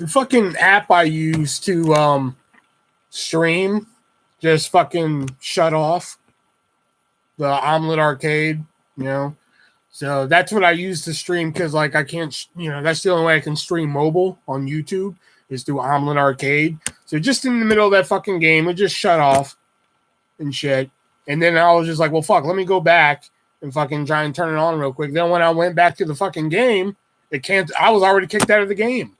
the fucking app I use to stream just fucking shut off. The Omelet Arcade, you know. So that's what I use to stream because, like, I can't, that's the only way I can stream mobile on YouTube is through Omelet Arcade. So just in the middle of that fucking game, it just shut off and shit. And then I was just like, well, fuck, let me go back and fucking try and turn it on real quick. Then when I went back to the fucking game, I was already kicked out of the game.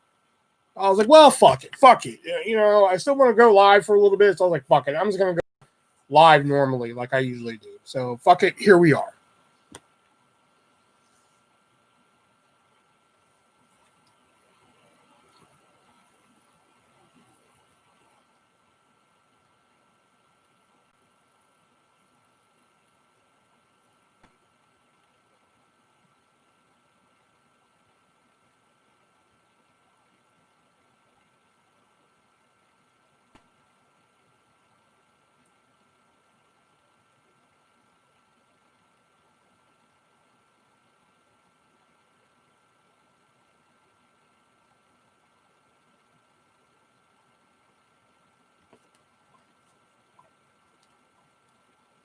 I was like, well, fuck it. I still want to go live for a little bit. So I was like, fuck it. I'm just going to go live normally like I usually do. So fuck it. Here we are.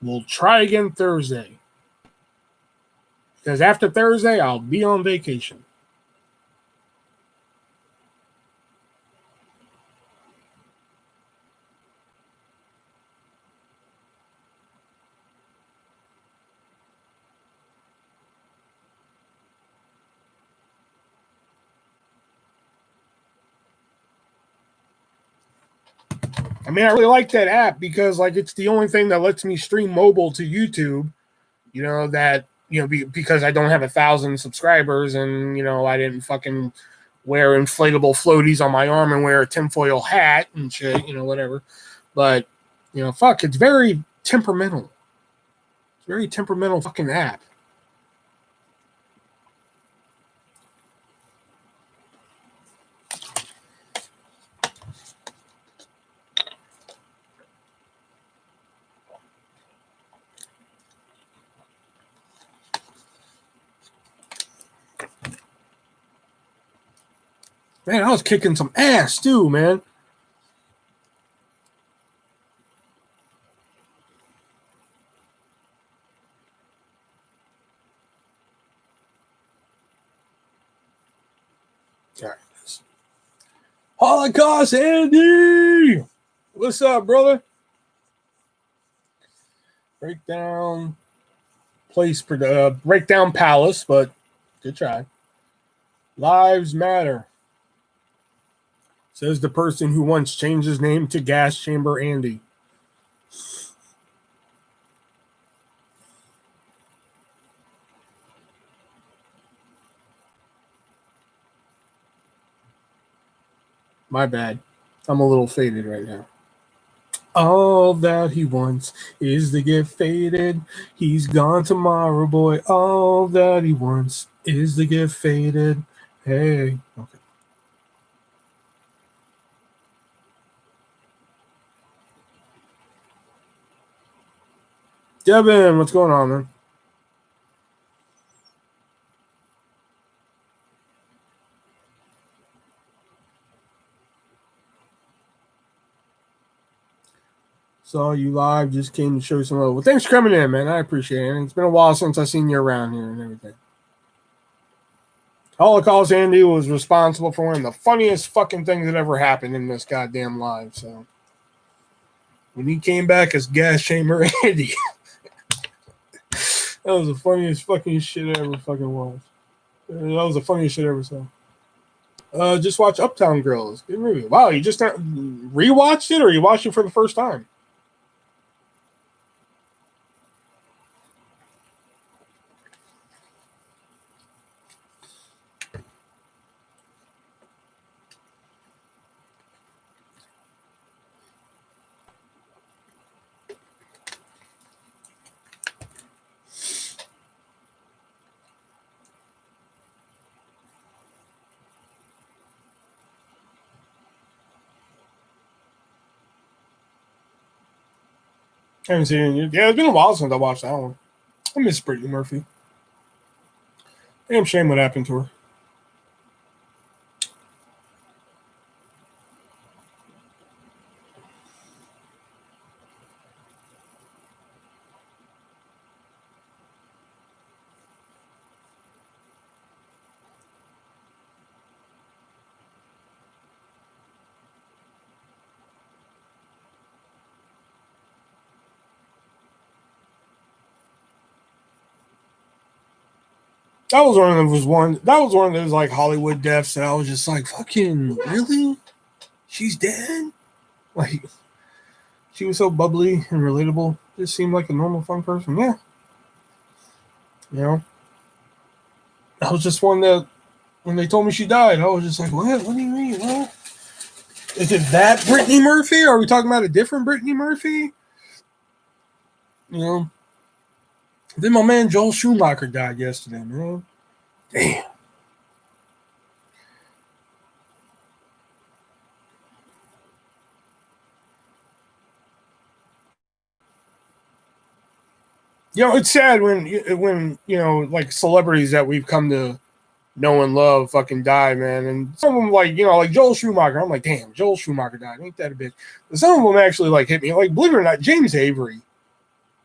We'll try again Thursday. Because after Thursday, I'll be on vacation. I mean, I really like that app because, like, it's the only thing that lets me stream mobile to YouTube, because I don't have 1,000 subscribers and, I didn't fucking wear inflatable floaties on my arm and wear a tinfoil hat and shit, whatever. But, fuck, it's very temperamental. It's a very temperamental fucking app. Man, I was kicking some ass too, man. All right. Holocaust Andy! What's up, brother? Breakdown Palace, but good try. Lives matter. Says the person who once changed his name to Gas Chamber Andy. My bad. I'm a little faded right now. All that he wants is to get faded. He's gone tomorrow, boy. All that he wants is to get faded. Hey. Okay. Devin, what's going on, man? Saw you live, just came to show some love. Well, thanks for coming in, man. I appreciate it. It's been a while since I've seen you around here and everything. Holocaust Andy was responsible for one of the funniest fucking things that ever happened in this goddamn live. So when he came back as Gas Chamber Andy, that was the funniest fucking shit I ever fucking watched. That was the funniest shit I ever saw. Just watch Uptown Girls. Good movie. Wow, you just rewatched it or you watched it for the first time? I haven't seen it. Yeah, it's been a while since I watched that one. I miss Brittany Murphy. Damn shame what happened to her. That was one of those one. That was one of those like Hollywood deaths that I was just like, fucking really? She's dead? Like she was so bubbly and relatable. Just seemed like a normal, fun person. Yeah, you know. I was just one that when they told me she died, I was just like, what? What do you mean? What? Is it that Brittany Murphy? Are we talking about a different Brittany Murphy? You know. Then my man Joel Schumacher died yesterday, man. Damn. You know, it's sad when you know like celebrities that we've come to know and love fucking die, man. And some of them like you know like Joel Schumacher. I'm like, damn, Joel Schumacher died. Ain't that a bitch? But some of them actually like hit me. Like, believe it or not, James Avery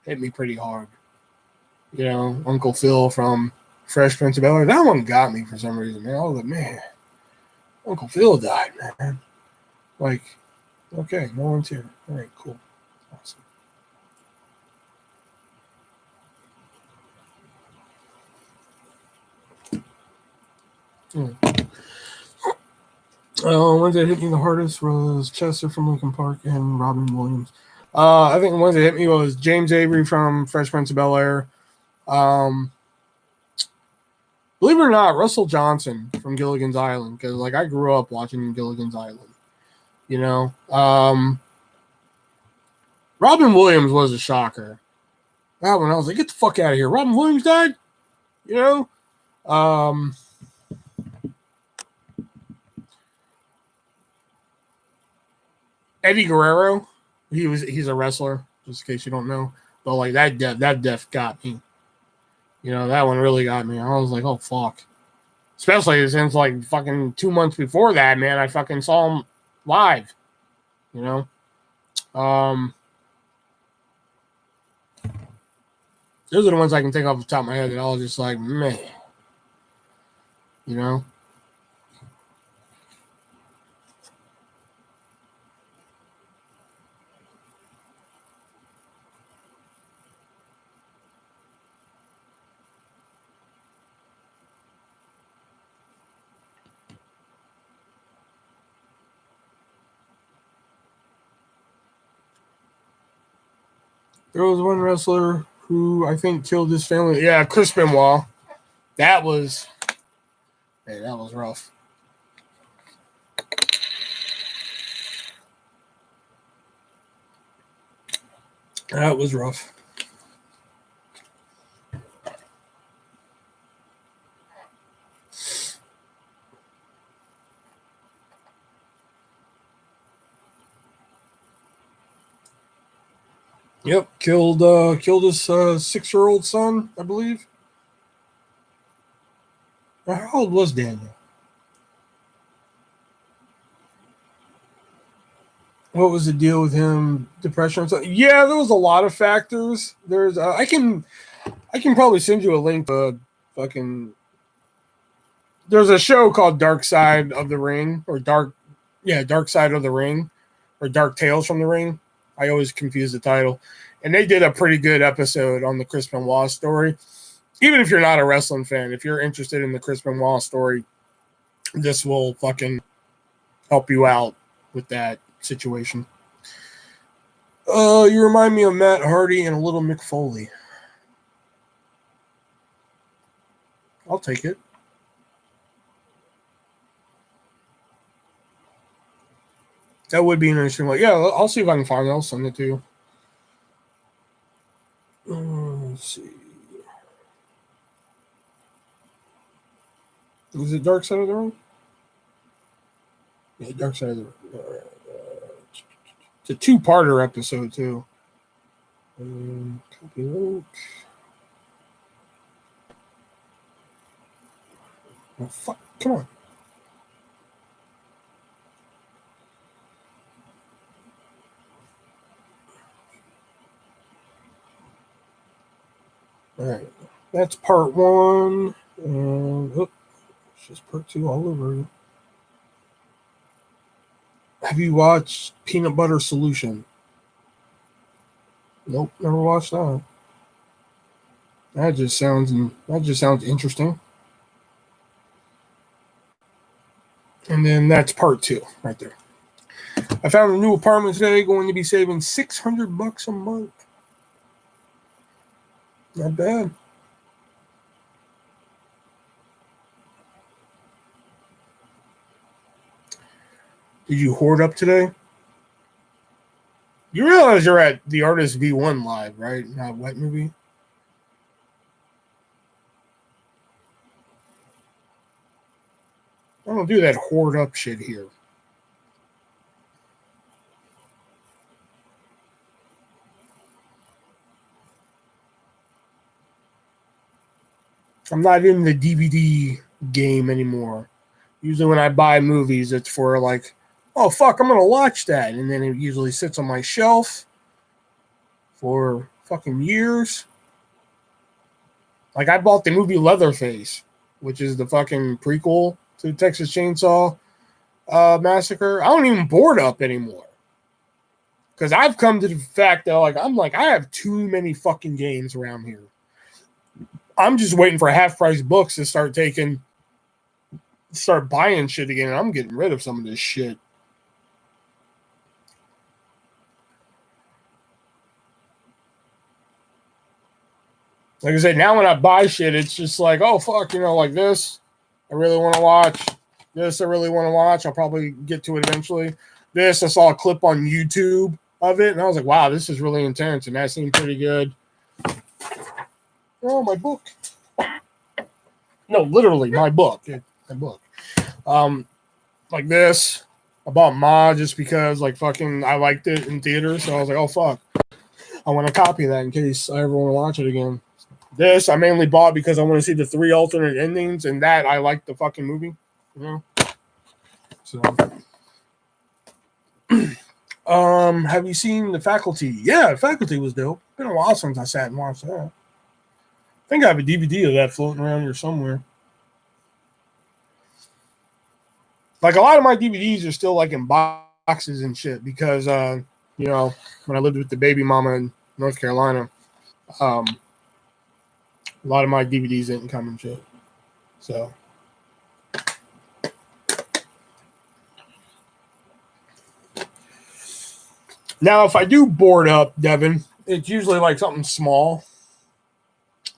hit me pretty hard. You know, Uncle Phil from Fresh Prince of Bel-Air. That one got me for some reason, man. I was like, man, Uncle Phil died, man. Like, okay, no one's here. All right, cool, awesome. Hmm. Ones that hit me the hardest was Chester from Lincoln Park and Robin Williams. I think the ones that hit me was James Avery from Fresh Prince of Bel-Air. Um, believe it or not, Russell Johnson from Gilligan's Island, because like I grew up watching Gilligan's Island. You know, Robin Williams was a shocker. That one I was like, get the fuck out of here. Robin Williams died. You know, Eddie Guerrero. He's a wrestler, just in case you don't know. But like that death got me. You know, that one really got me. I was like, oh fuck. Especially since like fucking 2 months before that, man, I fucking saw him live. You know? Those are the ones I can think off the top of my head that I was just like, man. You know? There was one wrestler who I think killed his family. Yeah, Chris Benoit. That was man, that was rough. That was rough. Yep, killed his 6-year-old son, I believe. How old was Daniel? What was the deal with him? Depression? Yeah, there was a lot of factors. There's I can probably send you a link to fucking. There's a show called Dark Side of the Ring or Dark Side of the Ring or Dark Tales from the Ring. I always confuse the title, and they did a pretty good episode on the Chris Benoit story. Even if you're not a wrestling fan, if you're interested in the Chris Benoit story, this will fucking help you out with that situation. You remind me of Matt Hardy and a little Mick Foley. I'll take it. That would be an interesting one. Yeah, I'll see if I can find it. I'll send it to you. Let's see. Is it Dark Side of the Ring? Yeah, Dark Side of the Ring. It's a two-parter episode too. Copy link. Oh, fuck! Come on. All right, that's part one, and it's just part two all over. Have you watched Peanut Butter Solution? Nope, never watched that. That just sounds interesting. And then that's part 2 right there. I found a new apartment today, going to be saving $600 a month. Not bad. Did you hoard up today? You realize you're at the Artist V1 live, right? Not Wet Movie. I don't do that hoard up shit here. I'm not in the DVD game anymore. Usually when I buy movies, it's for like, oh, fuck, I'm going to watch that. And then it usually sits on my shelf for fucking years. Like, I bought the movie Leatherface, which is the fucking prequel to the Texas Chainsaw Massacre. I don't even board up anymore. Because I've come to the fact that, I have too many fucking games around here. I'm just waiting for half-price books to start buying shit again, and I'm getting rid of some of this shit. Like I said, now when I buy shit, it's just like, oh, fuck, like this, I really want to watch. This, I really want to watch. I'll probably get to it eventually. This, I saw a clip on YouTube of it, and I was like, wow, this is really intense, and that seemed pretty good. Oh, my book. No, literally, my book. My book. Like this, I bought Ma just because, I liked it in theaters, so I was like, oh, fuck. I want to copy that in case I ever want to watch it again. This I mainly bought because I want to see the 3 alternate endings, and that I like the fucking movie. So, have you seen The Faculty? Yeah, Faculty was dope. Been a while since I sat and watched that. I think I have a DVD of that floating around here somewhere. Like, a lot of my DVDs are still in boxes and shit because when I lived with the baby mama in North Carolina, a lot of my DVDs didn't come and shit. So, now if I do board up, Devin, it's usually something small.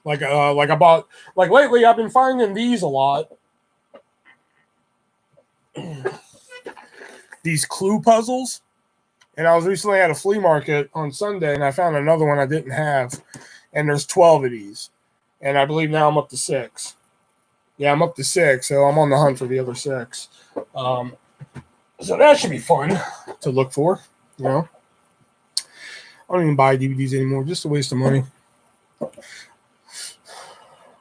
Like I bought, lately I've been finding these a lot. These clue puzzles. And I was recently at a flea market on Sunday, and I found another one I didn't have. And there's 12 of these. And I believe now I'm up to 6. Yeah, I'm up to 6, so I'm on the hunt for the other 6. So that should be fun to look for, I don't even buy DVDs anymore, just a waste of money.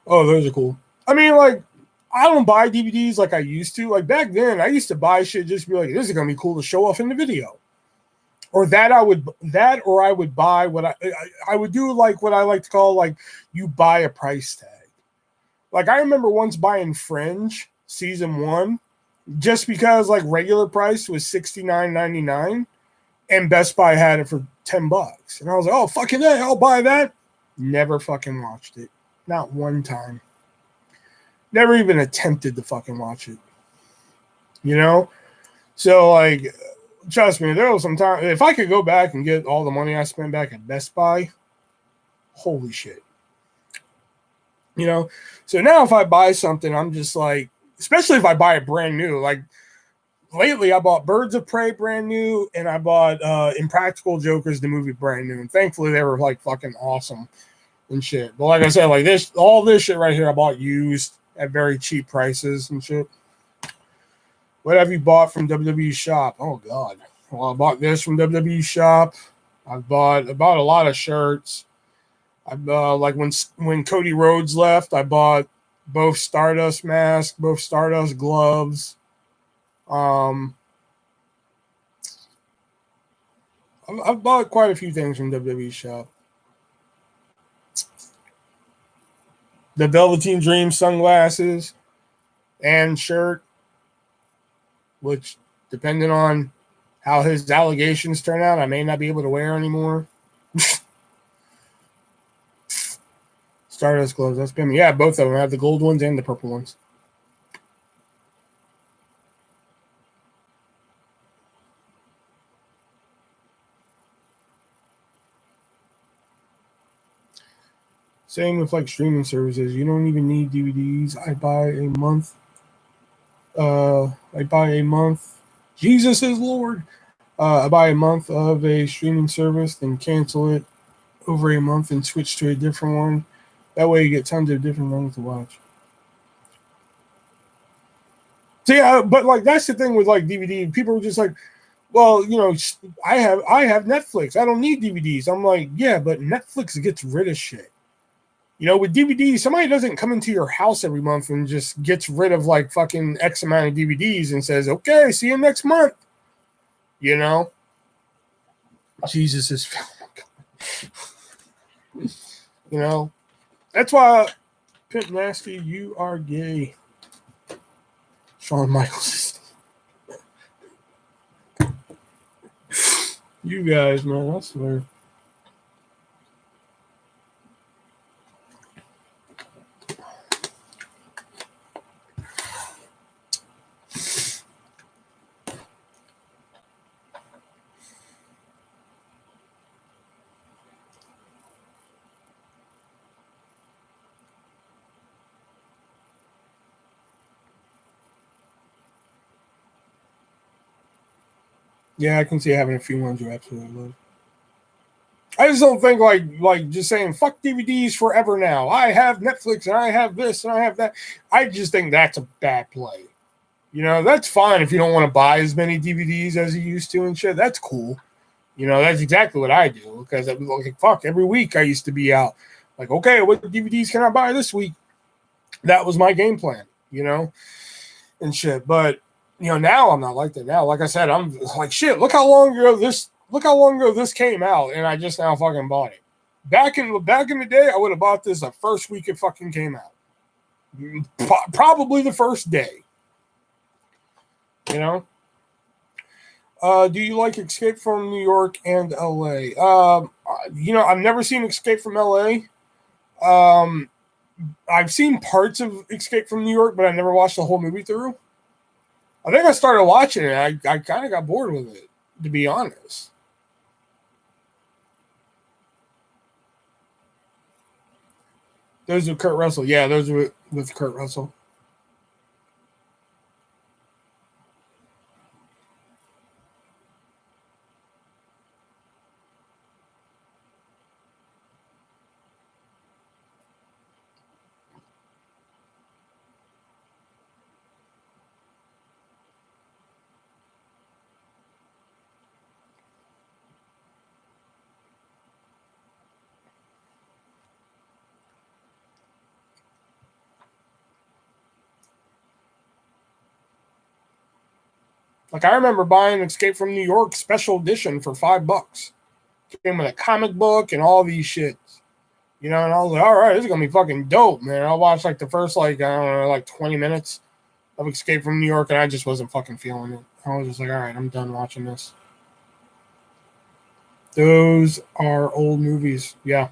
Oh, those are cool. I mean, I don't buy DVDs like I used to. Like, back then, I used to buy shit just to be like, this is going to be cool to show off in the video. Or I would buy what I would do, what I like to call, you buy a price tag. Like, I remember once buying Fringe season 1 just because, regular price was $69.99 and Best Buy had it for $10. And I was like, oh, fucking A, I'll buy that. Never fucking watched it. Not one time. Never even attempted to fucking watch it. So, trust me, there was some time. If I could go back and get all the money I spent back at Best Buy, holy shit. So now if I buy something, I'm just especially if I buy it brand new. Lately, I bought Birds of Prey brand new, and I bought Impractical Jokers, the movie, brand new. And thankfully, they were fucking awesome and shit. But like I said, all this shit right here, I bought used at very cheap prices and shit. What have you bought from WWE Shop? Oh, God. Well, I bought this from WWE Shop. I bought a lot of shirts. I when Cody Rhodes left, I bought both Stardust masks, both Stardust gloves. I've bought quite a few things from WWE Shop. The Velveteen Dream sunglasses and shirt, which, depending on how his allegations turn out, I may not be able to wear anymore. Stardust gloves, that's been me. Yeah, both of them. I have the gold ones and the purple ones. Same with like streaming services. You don't even need DVDs. I buy a month. I buy a month. Jesus is Lord. I buy a month of a streaming service, then cancel it over a month and switch to a different one. That way, you get tons of different things to watch. So yeah, but like that's the thing with like DVD. People are just like, well, you know, I have Netflix. I don't need DVDs. I'm like, yeah, but Netflix gets rid of shit. You know, with DVDs, somebody doesn't come into your house every month and just gets rid of like fucking X amount of DVDs and says, okay, see you next month. You know? Jesus is you know? That's why Pimp Nasty, you are gay. Shawn Michaels. You guys, man, I swear. Yeah, I can see having a few ones you absolutely love. I just don't think like just saying fuck DVDs forever now. I have Netflix and I have this and I have that. I just think that's a bad play. You know, that's fine if you don't want to buy as many DVDs as you used to and shit. That's cool. You know, that's exactly what I do because I'm like, fuck, every week I used to be out. Like, okay, what DVDs can I buy this week? That was my game plan, you know, and shit. But you know, now I'm not like that. Now, like I said, I'm like, shit. Look how long ago this came out, and I just now fucking bought it. Back in the day, I would have bought this the first week it fucking came out. Probably the first day. You know. Do you like Escape from New York and LA? You know, I've never seen Escape from LA. I've seen parts of Escape from New York, but I never watched the whole movie through. I think I started watching it. I kind of got bored with it, to be honest. Those with Kurt Russell. Yeah, those with Kurt Russell. Like I remember buying Escape from New York special edition for $5. Came with a comic book and all these shits. You know, and I was like, all right, this is gonna be fucking dope, man. I watched like the first like I don't know, like 20 minutes of Escape from New York, and I just wasn't fucking feeling it. I was just like, all right, I'm done watching this. Those are old movies. Yeah.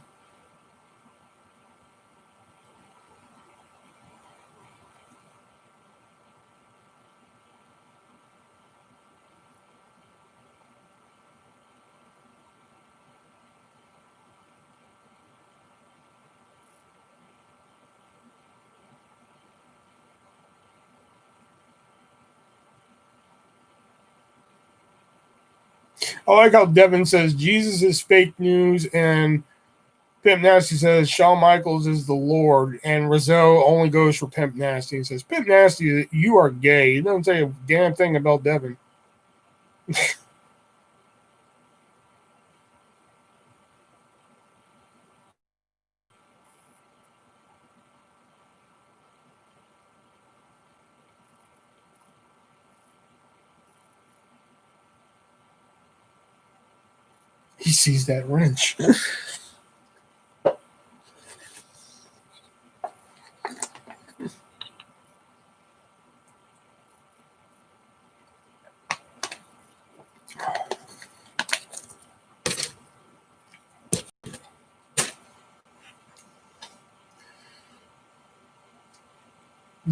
I like how Devin says Jesus is fake news, and Pimp Nasty says Shawn Michaels is the Lord, and Rizzo only goes for Pimp Nasty. He says, Pimp Nasty, you are gay. He doesn't say a damn thing about Devin. He sees that wrench.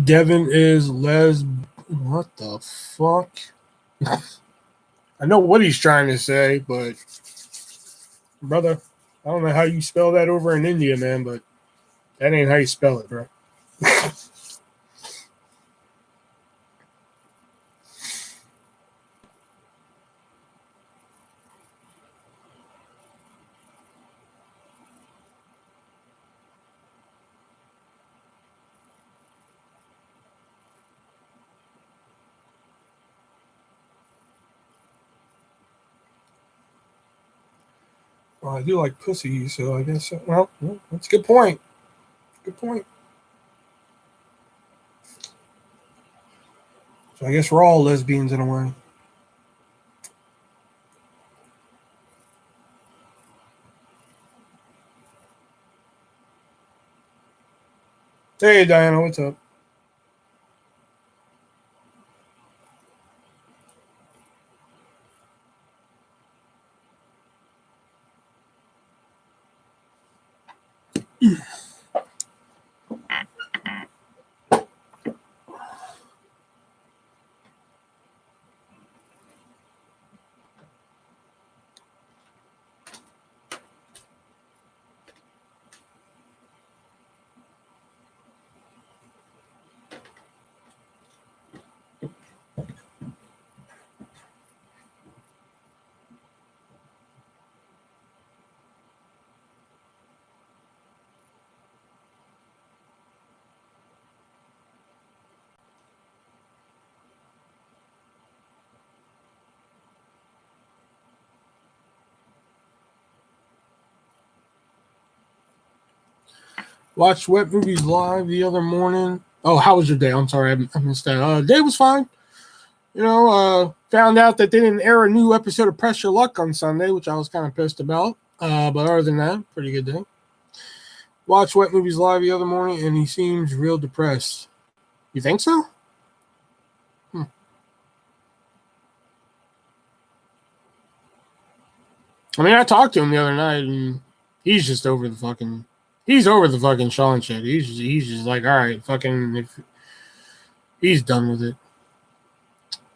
Devin is What the fuck? I know what he's trying to say, but brother, I don't know how you spell that over in India, man, but That ain't how you spell it, bro. Well, I do like pussy, so I guess. Well, that's a good point. Good point. So I guess we're all lesbians in a way. Hey, Diana, what's up? Watched Wet Movies live the other morning. Oh, how was your day? I'm sorry, I missed that. Day was fine. Found out that they didn't air a new episode of Press Your Luck on Sunday, which I was kind of pissed about. But other than that, pretty good day. Watched Wet Movies live the other morning, and he seems real depressed. You think so? I mean, I talked to him the other night, and he's just over the fucking. He's over the fucking Sean shit. He's just like, all right, fucking. If he's done with it.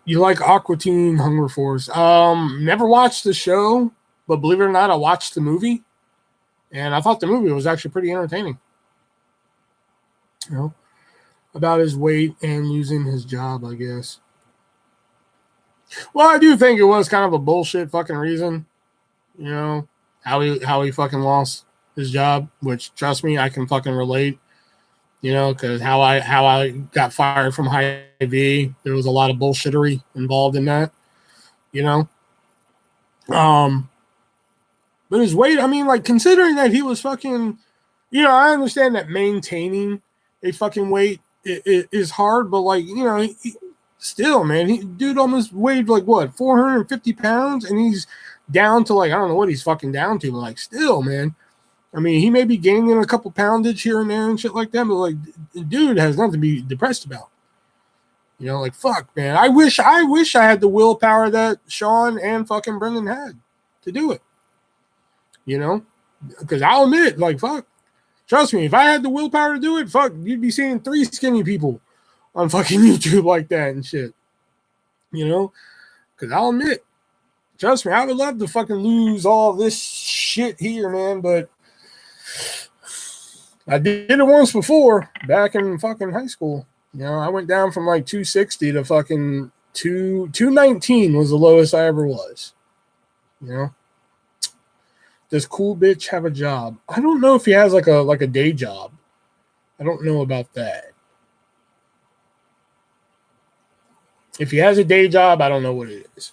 You like Aqua Teen Hunger Force? Never watched the show, but believe it or not, I watched the movie, and I thought the movie was actually pretty entertaining. You know, about his weight and losing his job, I guess. Well, I do think it was kind of a bullshit fucking reason. You know, how he fucking lost his job, which trust me, I can fucking relate. You know, because how I got fired from Hy-Vee, there was a lot of bullshittery involved in that. You know, but his weight, I mean, like considering that he was fucking, I understand that maintaining a fucking weight is hard, but like, still, man, dude almost weighed like what 450 pounds, and he's down to like I don't know what he's fucking down to, but like still, man. I mean, he may be gaining a couple poundage here and there and shit like that, but like, dude has nothing to be depressed about. Like fuck, man. I wish I had the willpower that Sean and fucking Brendan had to do it. Because I'll admit, like fuck, trust me, if I had the willpower to do it, fuck, you'd be seeing 3 skinny people on fucking YouTube like that and shit. Because I'll admit, trust me, I would love to fucking lose all this shit here, man, but I did it once before back in fucking high school. I went down from like 260 to fucking 219 was the lowest I ever was. Does cool bitch have a job? I don't know if he has like a day job. I don't know about that. If he has a day job, I don't know what it is.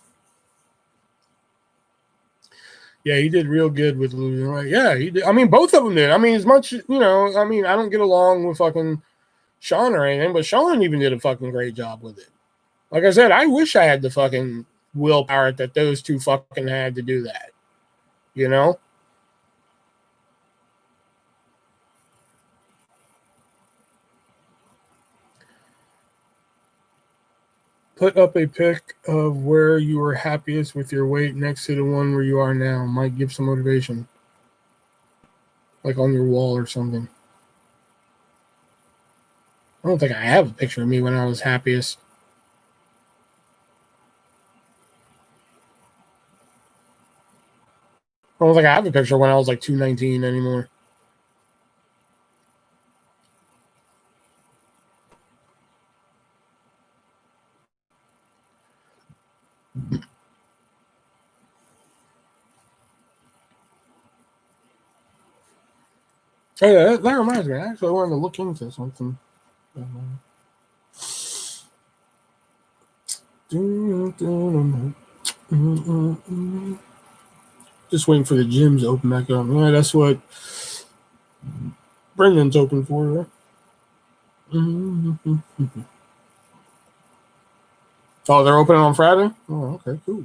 Yeah, he did real good with losing. Right? Yeah, he did. I mean, both of them did. I mean, as much, I don't get along with fucking Sean or anything, but Sean even did a fucking great job with it. Like I said, I wish I had the fucking willpower that those two fucking had to do that. Put up a pic of where you were happiest with your weight next to the one where you are now. Might give some motivation. Like on your wall or something. I don't think I have a picture of me when I was happiest. I don't think I have a picture when I was like 219 anymore. Hey, that reminds me. Actually, I wanted to look into something. Just waiting for the gyms to open back up. Yeah, that's what Brendan's open for, right? Oh, they're opening on Friday? Oh, okay, cool.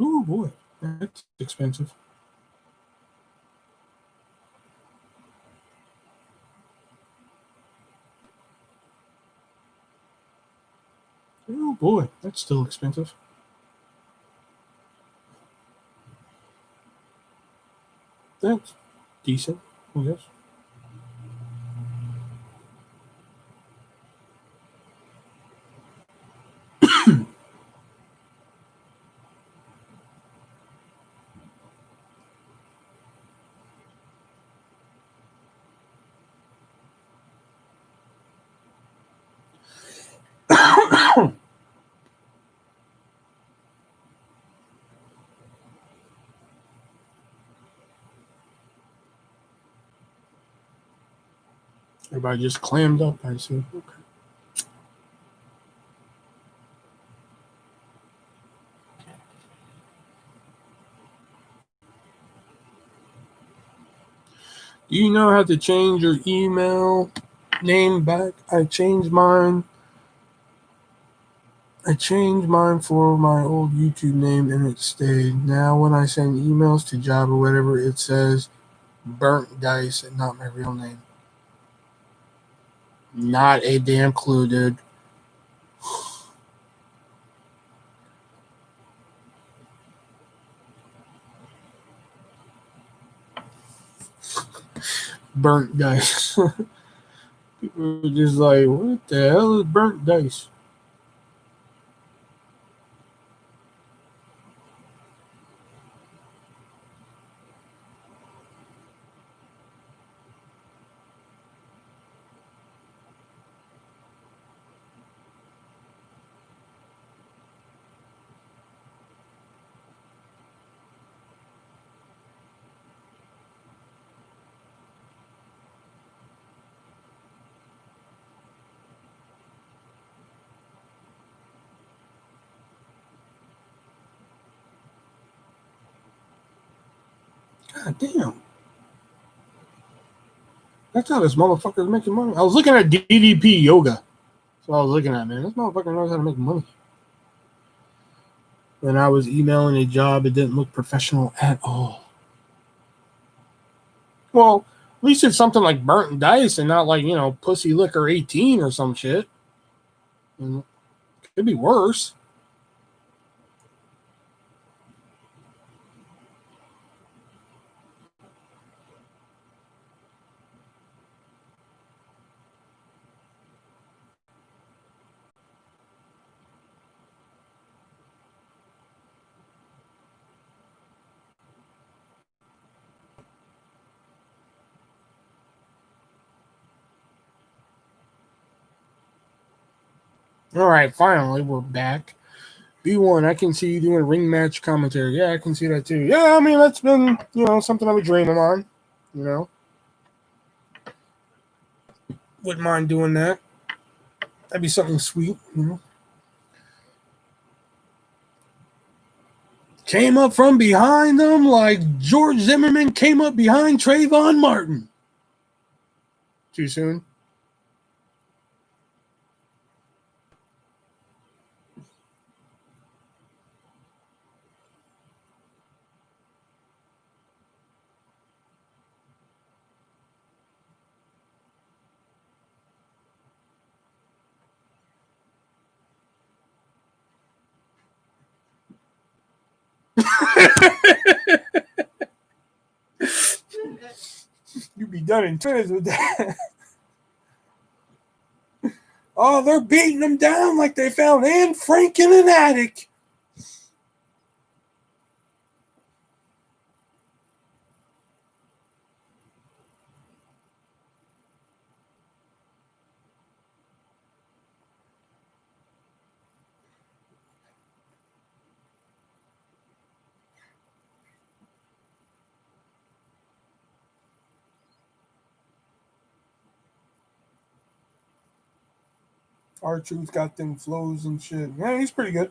Oh boy, that's expensive. Oh boy, that's still expensive. That's decent, I guess. Everybody just clammed up, I see. Okay. Do you know how to change your email name back? I changed mine. I changed mine for my old YouTube name and it stayed. Now when I send emails to job or whatever, it says Burnt Dice and not my real name. Not a damn clue, dude. Burnt Dice. People are just like, what the hell is Burnt Dice? God damn. That's how this motherfucker is making money. I was looking at DDP Yoga. That's what I was looking at, man. This motherfucker knows how to make money. When I was emailing a job, it didn't look professional at all. Well, at least it's something like Burnt Dice and not like, Pussy Liquor 18 or some shit. It could be worse. All right, finally, we're back. B1, I can see you doing ring match commentary. Yeah, I can see that too. Yeah, I mean, that's been, something I've been dreaming on. Wouldn't mind doing that. That'd be something sweet. Came up from behind them like George Zimmerman came up behind Trayvon Martin. Too soon? You'd be done in 2 minutes with that. Oh, they're beating them down like they found Anne Frank in an attic. R-Truth got them flows and shit. Yeah, he's pretty good.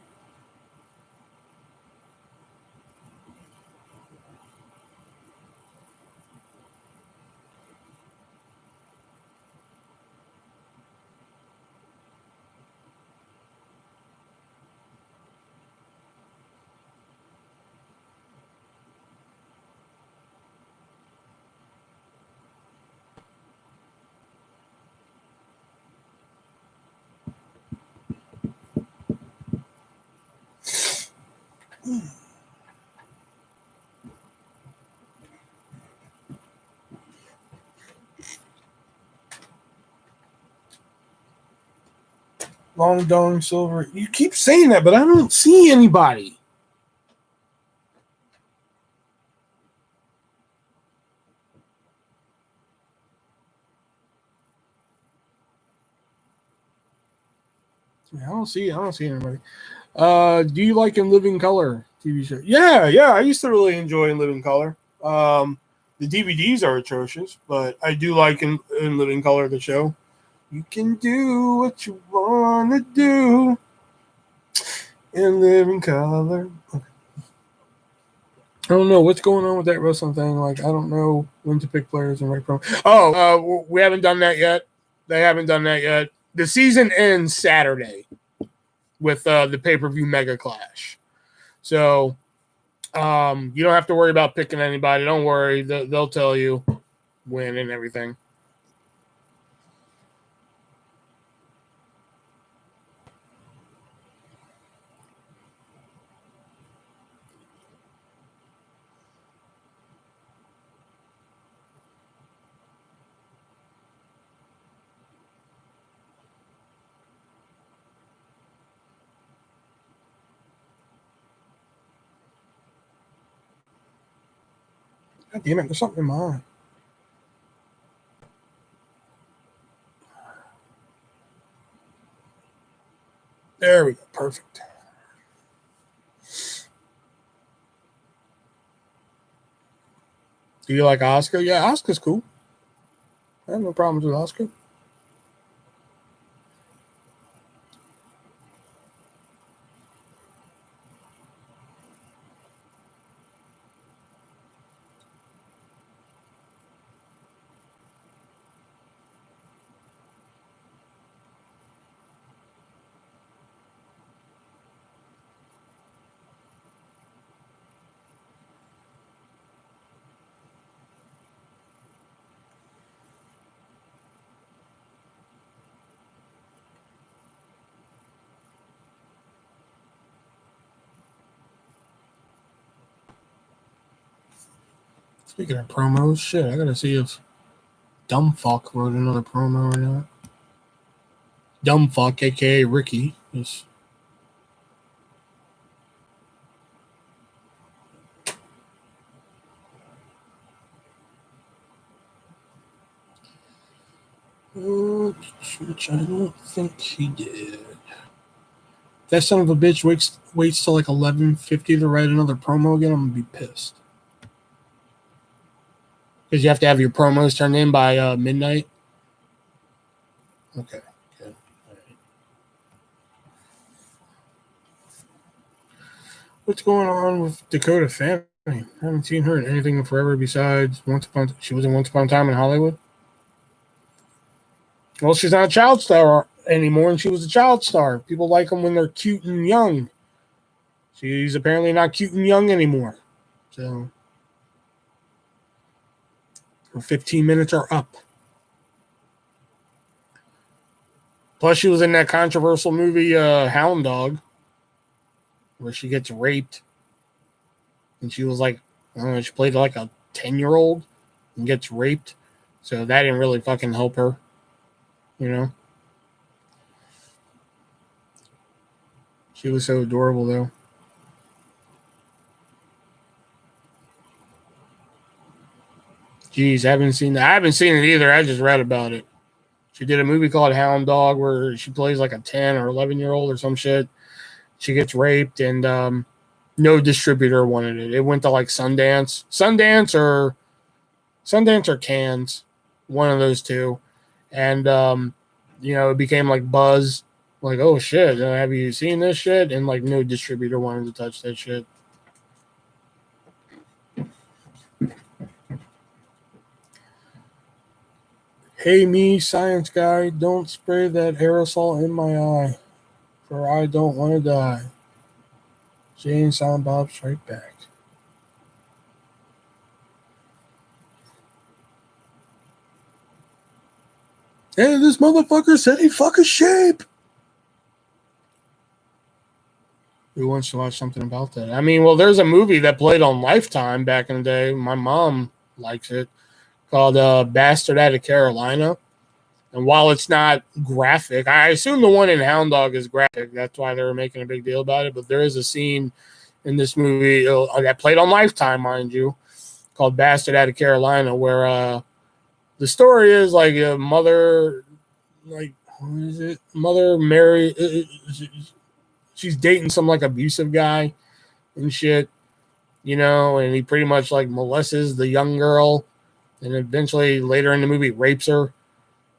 Long Dong Silver. You keep saying that, but I don't see anybody. I don't see anybody. Do you like In Living Color TV show? Yeah. I used to really enjoy In Living Color. The DVDs are atrocious, but I do like In Living Color, the show. You can do what you want to do in living color. Okay. I don't know what's going on with that wrestling thing. Like, I don't know when to pick players and write promo. Oh, we haven't done that yet. They haven't done that yet. The season ends Saturday with the pay-per-view Mega Clash. So you don't have to worry about picking anybody. Don't worry. They'll tell you when and everything. God damn it, there's something in my eye. There we go. Perfect. Do you like Oscar? Yeah, Oscar's cool. I have no problems with Oscar. Speaking of promos, shit, I gotta see if Dumbfuck wrote another promo or not. Dumbfuck, aka Ricky, is. Which I don't think he did. If that son of a bitch waits till like 11:50 to write another promo again, I'm gonna be pissed. Because you have to have your promos turned in by midnight. Okay. Good. All right. What's going on with Dakota Fanning? I haven't seen her in anything in forever besides she was in Once Upon a Time in Hollywood. Well, she's not a child star anymore, and she was a child star. People like them when they're cute and young. She's apparently not cute and young anymore. So her 15 minutes are up. Plus, she was in that controversial movie Hound Dog, where she gets raped. and she was like, I don't know, she played like a 10-year-old and gets raped. So that didn't really fucking help her, you know? She was so adorable, though. Jeez, I haven't seen it either. I just read about it. She did a movie called Hound Dog where she plays like a 10 or 11-year-old or some shit. She gets raped, and no distributor wanted it. It went to like Sundance or Cannes, one of those two. And it became like buzz, like, oh shit, have you seen this shit? And like no distributor wanted to touch that shit. Hey me, science guy, don't spray that aerosol in my eye, for I don't want to die. Jay and Silent Bob Strike Back. Hey, this motherfucker said he fuck a shape. Who wants to watch something about that? I mean, well, there's a movie that played on Lifetime back in the day. My mom likes it, called Bastard Out of Carolina. And while it's not graphic, I assume the one in Hound Dog is graphic. That's why they were making a big deal about it. But there is a scene in this movie that played on Lifetime, mind you, called Bastard Out of Carolina, where the story is like a mother, like, what is it? Mother Mary, she's dating some like abusive guy and shit, and he pretty much like molests the young girl, and eventually later in the movie rapes her,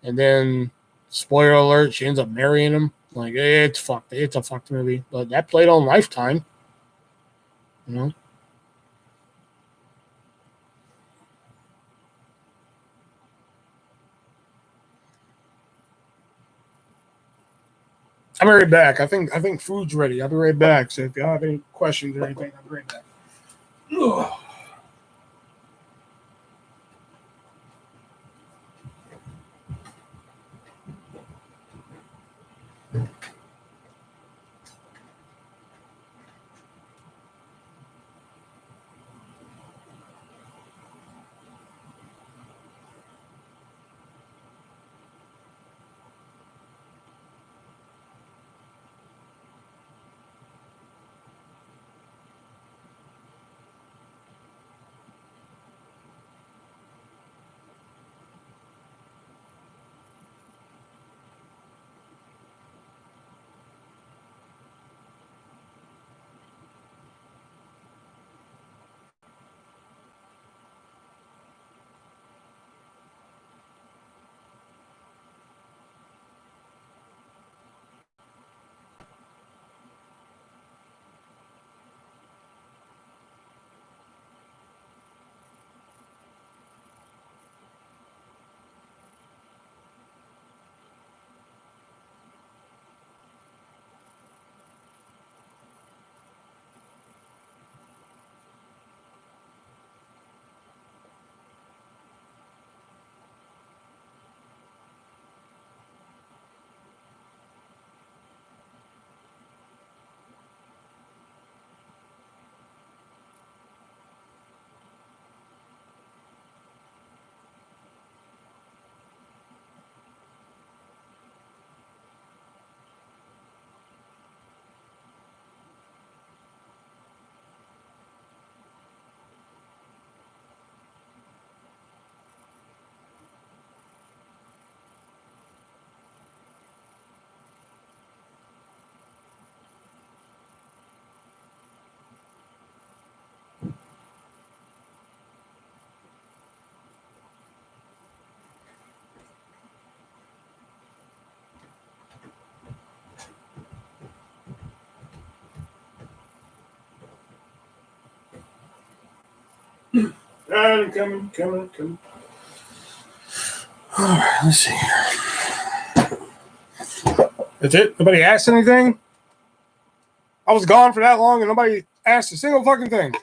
and then spoiler alert, she ends up marrying him. Like, it's fucked. It's a fucked movie, but that played on Lifetime, you know. I'll be right back. I think food's ready. I'll be right back. So if y'all have any questions or anything, I'll be right back. Ugh. I'm coming. All right, let's see here. That's it? Nobody asked anything? I was gone for that long and nobody asked a single fucking thing.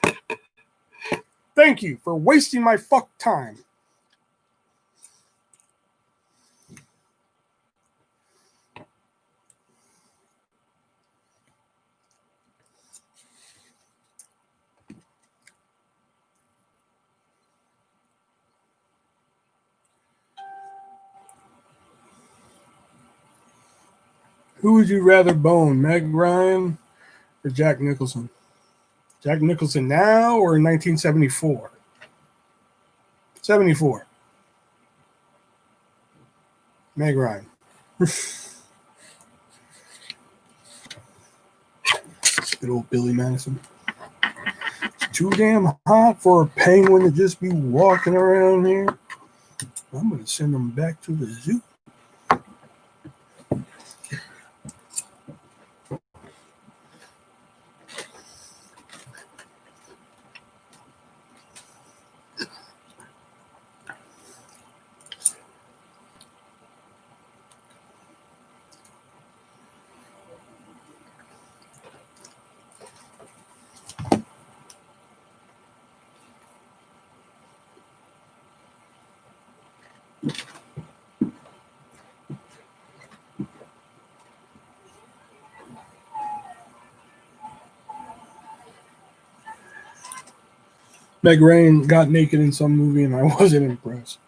Thank you for wasting my fuck time. Who would you rather bone, Meg Ryan or Jack Nicholson? Jack Nicholson now or in 1974? 74. Meg Ryan. Good old Billy Madison. It's too damn hot for a penguin to just be walking around here. I'm going to send them back to the zoo. Meg Ryan got naked in some movie and I wasn't impressed.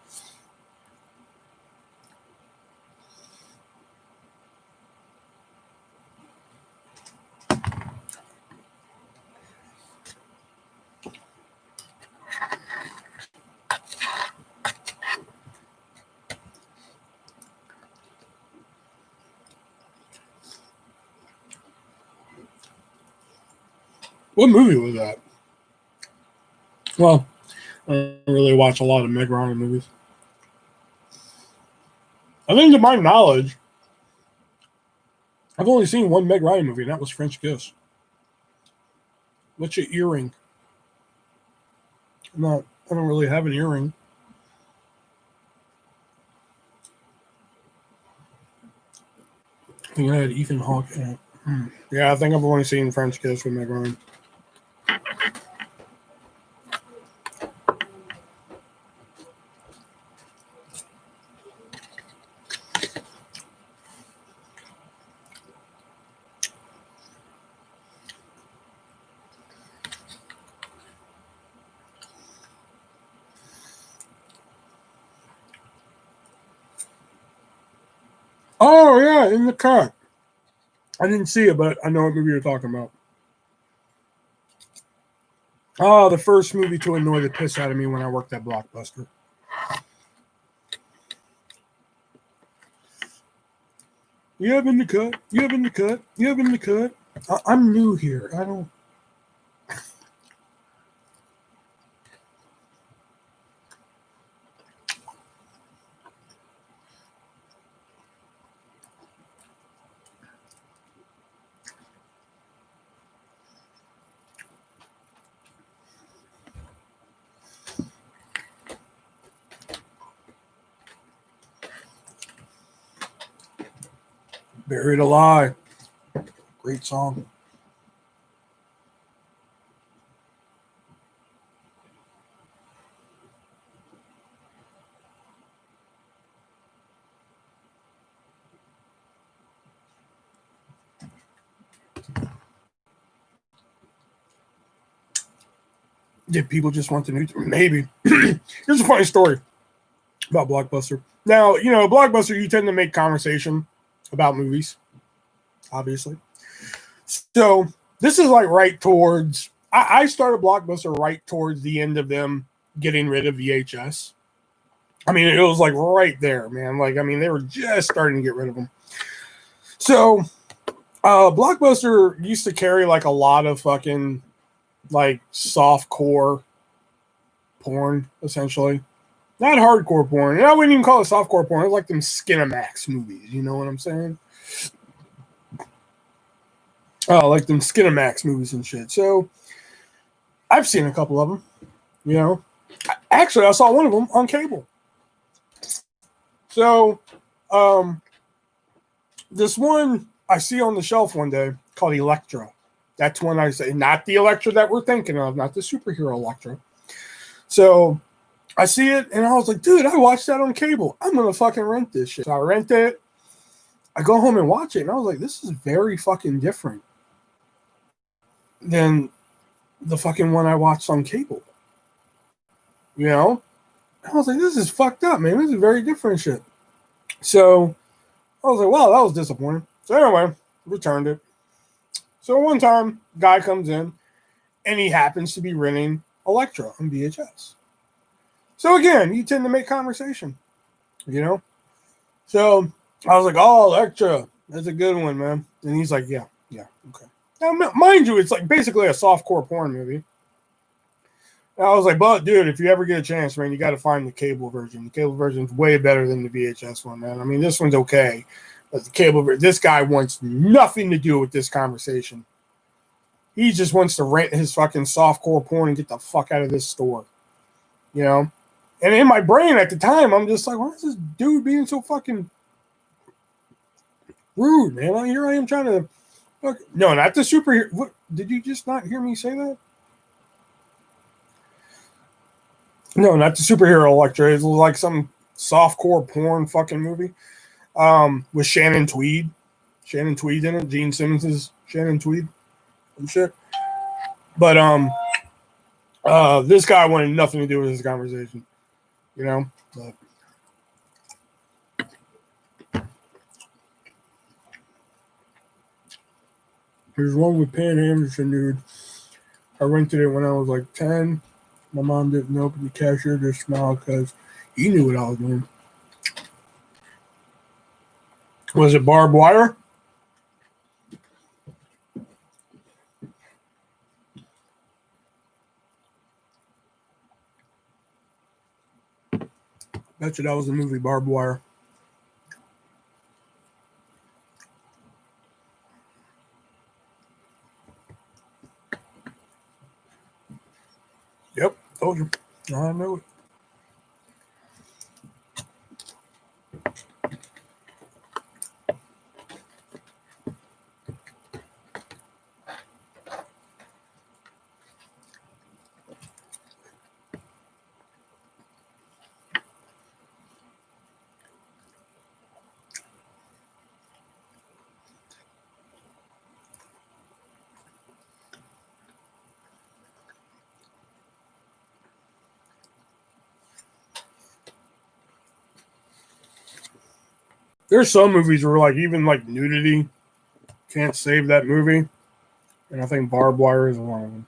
What movie was that? Well, I don't really watch a lot of Meg Ryan movies. I think, to my knowledge, I've only seen one Meg Ryan movie, and that was French Kiss. What's your earring? I don't really have an earring. I think I had Ethan Hawke in it. Yeah, I think I've only seen French Kiss with Meg Ryan. Oh, yeah, In the Cut. I didn't see it, but I know what movie you're talking about. Oh, the first movie to annoy the piss out of me when I worked at Blockbuster. You have In the Cut. You have In the Cut. You have In the Cut. I'm new here. I don't. Buried Alive. Great song. Did people just want the new? Maybe. Here's a funny story about Blockbuster. Now, Blockbuster, you tend to make conversation about movies, obviously. So this is like right towards, I started Blockbuster right towards the end of them getting rid of VHS. I mean, it was like right there, man. Like, I mean, they were just starting to get rid of them. So Blockbuster used to carry like a lot of fucking like soft core porn, essentially. Not hardcore porn. And I wouldn't even call it softcore porn. It was like them Skinamax movies. You know what I'm saying? Like them Skinamax movies and shit. So I've seen a couple of them. Actually, I saw one of them on cable. So this one I see on the shelf one day called Electra. That's when I say, not the Electra that we're thinking of, not the superhero Electra. So I see it, and I was like, dude, I watched that on cable. I'm going to fucking rent this shit. So I rent it. I go home and watch it, and I was like, this is very fucking different than the fucking one I watched on cable. I was like, this is fucked up, man. This is very different shit. So I was like, wow, that was disappointing. So anyway, returned it. So one time, guy comes in, and he happens to be renting Electra on VHS. So again, you tend to make conversation, you know? So I was like, oh, Electra, that's a good one, man. And he's like, yeah, okay. Now, mind you, it's like basically a softcore porn movie. And I was like, but dude, if you ever get a chance, man, you got to find the cable version. The cable version is way better than the VHS one, man. I mean, this one's okay, but the cable version, this guy wants nothing to do with this conversation. He just wants to rent his fucking softcore porn and get the fuck out of this store, you know? And in my brain at the time, I'm just like, why is this dude being so fucking rude, man? Here I am trying to, fuck. No, not the superhero. What, did you just not hear me say that? No, not the superhero Electra. It was like some softcore porn fucking movie with Shannon Tweed. Shannon Tweed in it. Gene Simmons' Shannon Tweed and shit. But this guy wanted nothing to do with this conversation, you know. But there's one with Pan Anderson, dude. I rented it when I was like 10. My mom didn't know, but the cashier just smiled because he knew what I was doing. Was it barbed wire? Bet you that was the movie Barbed Wire. Yep, told you. I know it. There's some movies where like even like nudity can't save that movie, and I think Barbed Wire is one of them.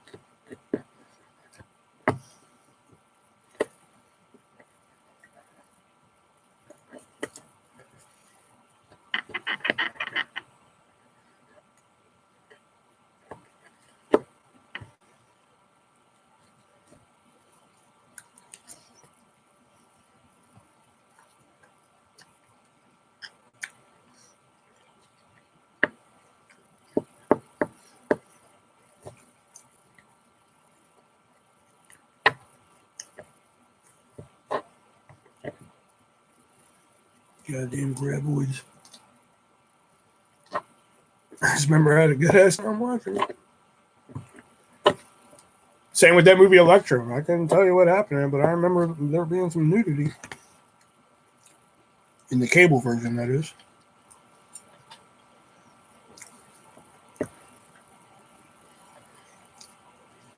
Goddamn graboids. I just remember I had a good ass time watching it. Same with that movie Electra. I couldn't tell you what happened, but I remember there being some nudity. In the cable version, that is.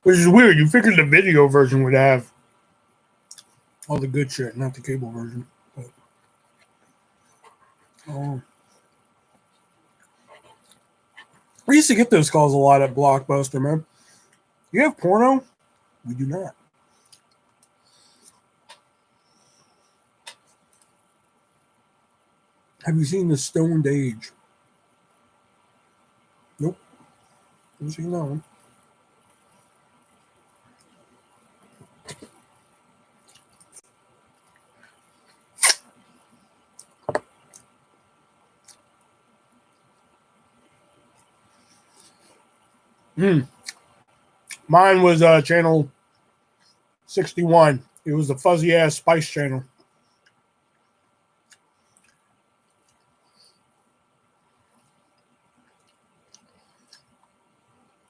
Which is weird. You figured the video version would have all the good shit, not the cable version. But, we used to get those calls a lot at Blockbuster, man. You have porno? We do not. Have you seen The Stoned Age? Nope. Haven't seen that one. Mine was channel 61. It was the fuzzy ass Spice Channel.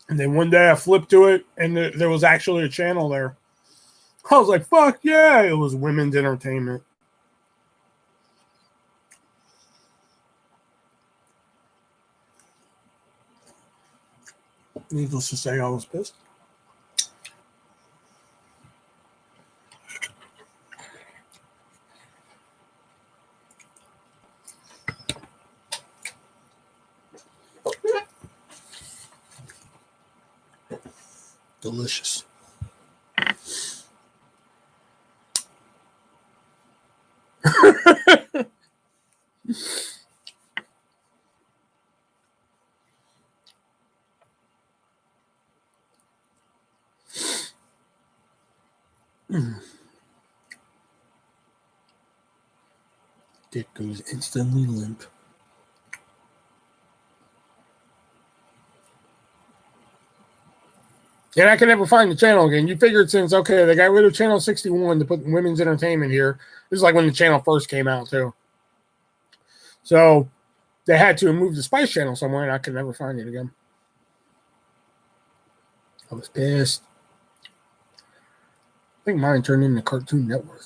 And then one day I flipped to it, and there was actually a channel there. I was like, fuck yeah, it was women's entertainment. Needless to say, I was pissed. Delicious. Dick goes instantly limp. And I can never find the channel again. You figured since, okay, they got rid of channel 61 to put women's entertainment here. This is like when the channel first came out, too. So they had to move the Spice Channel somewhere, and I could never find it again. I was pissed. I think mine turned into Cartoon Network.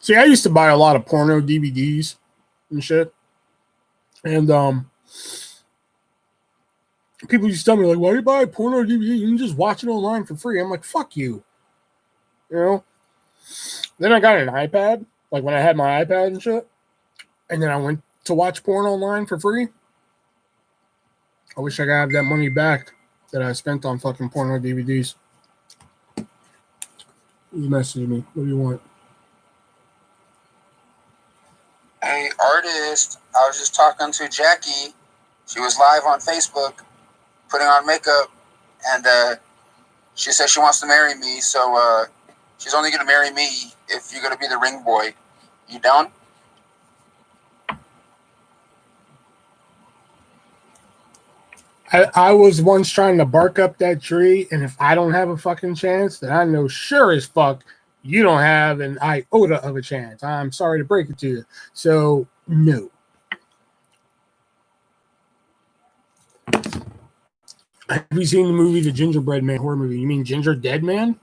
See, I used to buy a lot of porno DVDs and shit. And people used to tell me, like, why do you buy a porno DVD? You can just watch it online for free. I'm like, fuck you. You know? Then I got an iPad, like when I had my iPad and shit. And then I went to watch porn online for free. I wish I could have that money back that I spent on fucking porno DVDs. You message me. What do you want? Hey, artist. I was just talking to Jackie. She was live on Facebook putting on makeup. And she said she wants to marry me. So she's only going to marry me if you're going to be the ring boy. You down? I was once trying to bark up that tree, and if I don't have a fucking chance, then I know sure as fuck you don't have an iota of a chance. I'm sorry to break it to you. So, no. Have you seen the movie The Gingerbread Man horror movie? You mean Ginger Dead Man?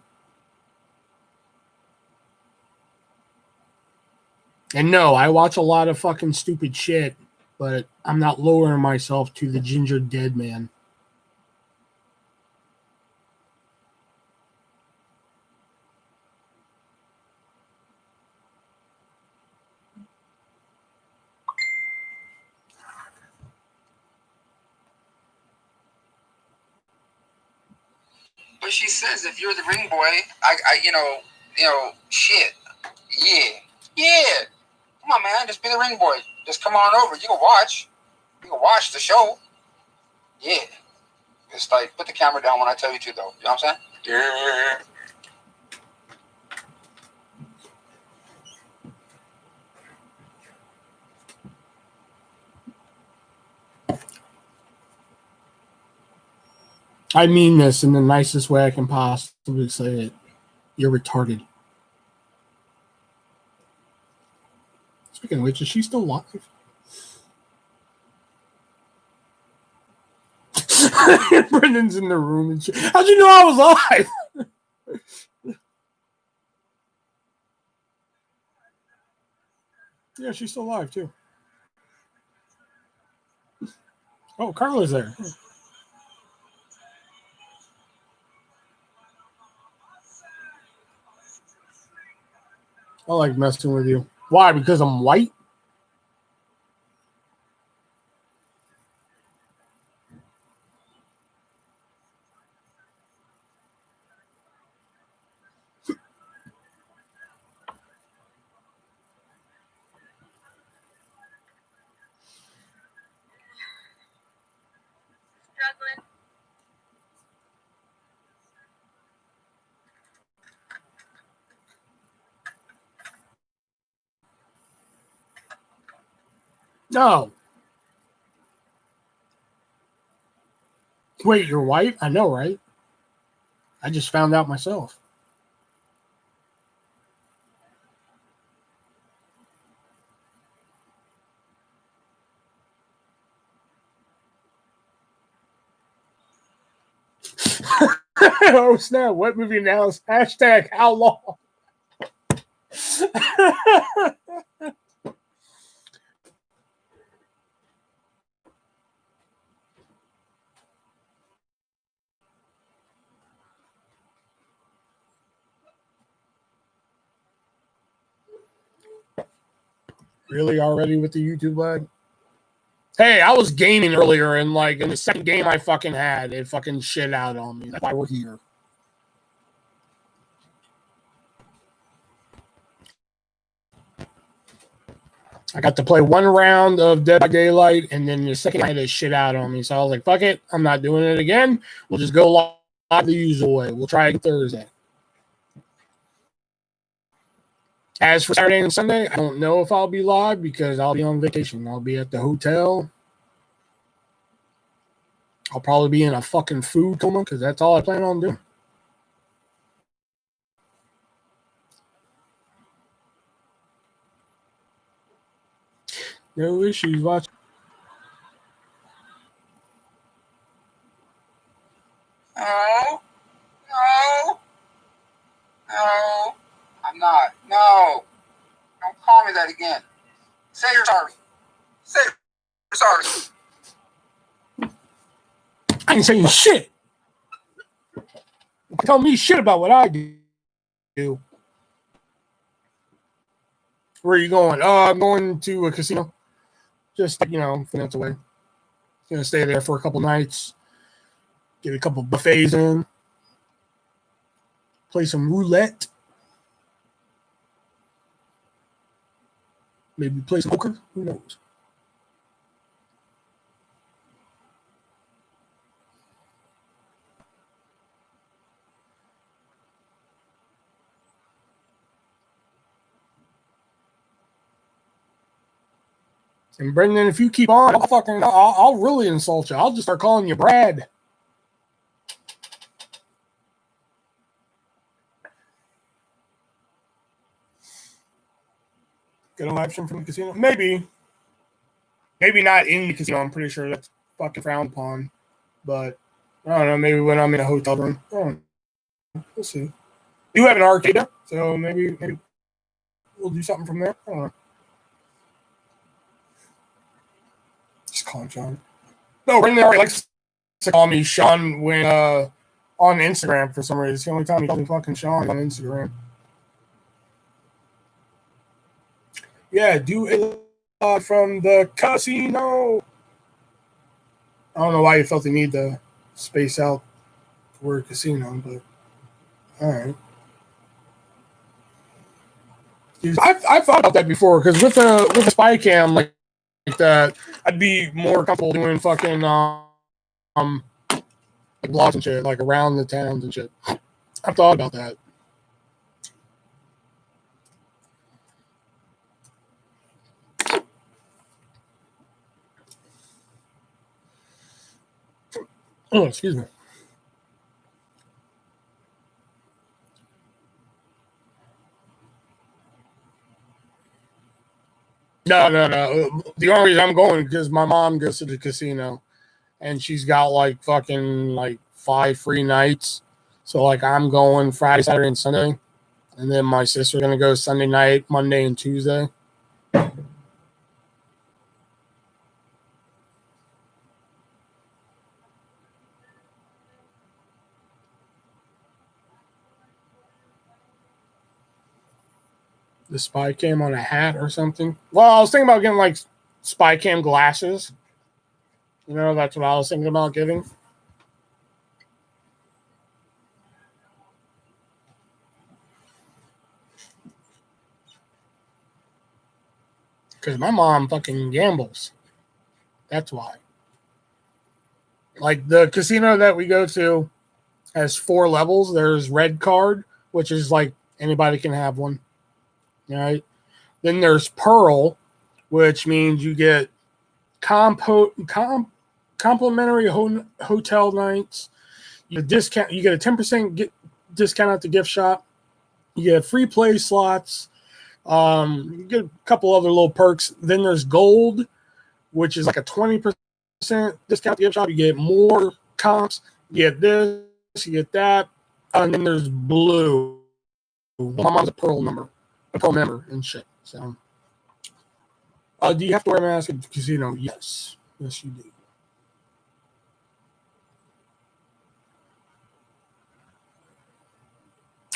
And no, I watch a lot of fucking stupid shit, but I'm not lowering myself to the Ginger Dead Man. But she says if you're the ring boy, shit. Yeah. Come on, man. Just be the ring boy. Just come on over. You can watch. You can watch the show. Yeah. Just like put the camera down when I tell you to, though. You know what I'm saying? Yeah. I mean this in the nicest way I can possibly say it. You're retarded. Speaking of which, is she still alive? Brendan's in the room and shit. How'd you know I was alive? Yeah, she's still alive too. Oh, Carla's there. I like messing with you. Why? Because I'm white? No. Wait, you're white? I know, right? I just found out myself. Oh, snap. What movie now is hashtag how long? Really already with the YouTube lag? Hey, I was gaming earlier, and like in the second game I fucking had, it fucking shit out on me. That's why we're here. I got to play one round of Dead by Daylight, and then the second I had it shit out on me. So I was like, fuck it, I'm not doing it again. We'll just go live the usual way. We'll try it Thursday. As for Saturday and Sunday, I don't know if I'll be live because I'll be on vacation. I'll be at the hotel. I'll probably be in a fucking food coma because that's all I plan on doing. No issues watching. No, no, no, I'm not. No, don't call me that again. Say you're sorry. Say you're sorry. I ain't saying shit. Tell me shit about what I do. Where are you going? I'm going to a casino. Just, minutes away. Gonna stay there for a couple nights. Get a couple buffets in. Play some roulette. Maybe play some poker. Who knows? And Brendan, if you keep on, I'll really insult you. I'll just start calling you Brad. Get a live stream from the casino? Maybe. Maybe not in the casino. I'm pretty sure that's fucking frowned upon. But I don't know. Maybe when I'm in a hotel room. I don't know. We'll see. You have an arcade there, so maybe we'll do something from there. I don't know. Just call him Sean. No, Brendan already likes to call me Sean when on Instagram for some reason. It's the only time he calls me fucking Sean on Instagram. Yeah, do a from the casino. I don't know why you felt the need to space out the word casino, but all right. I've thought about that before because with a spy cam like that, I'd be more comfortable doing fucking like blogs and shit, like around the towns and shit. I've thought about that. Oh, excuse me. No. The only reason I'm going because my mom goes to the casino, and she's got like fucking like 5 free nights. So like I'm going Friday, Saturday, and Sunday, and then my sister's gonna go Sunday night, Monday, and Tuesday. The spy cam on a hat or something. Well, I was thinking about getting like spy cam glasses. That's what I was thinking about getting. Because my mom fucking gambles. That's why. Like the casino that we go to has 4 levels. There's red card, which is like anybody can have one. All right. Then there's pearl, which means you get complimentary hotel nights. You discount. You get a 10% discount at the gift shop. You get free play slots. You get a couple other little perks. Then there's gold, which is like a 20% discount at the gift shop. You get more comps. You get this. You get that. And then there's blue. My mom's a pearl member and shit. So, do you have to wear a mask at the casino? Yes, you do.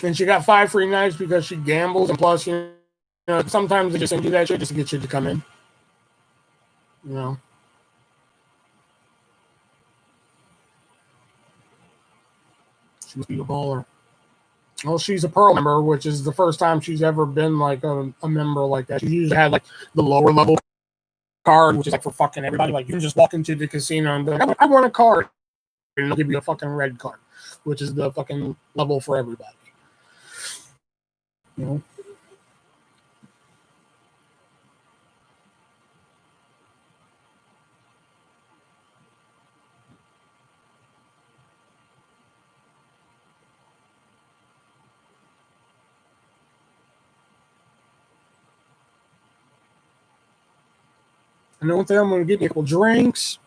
And she got 5 free nights because she gambles, and plus, sometimes they just send you that shit just to get you to come in. You know. She must be a baller. Well, she's a Pearl member, which is the first time she's ever been like a member like that. She usually had like the lower level card, which is like for fucking everybody. Like you can just walk into the casino and be like, I want a card, and they'll give you a fucking red card, which is the fucking level for everybody. You know. And the one thing I'm going to get me a couple drinks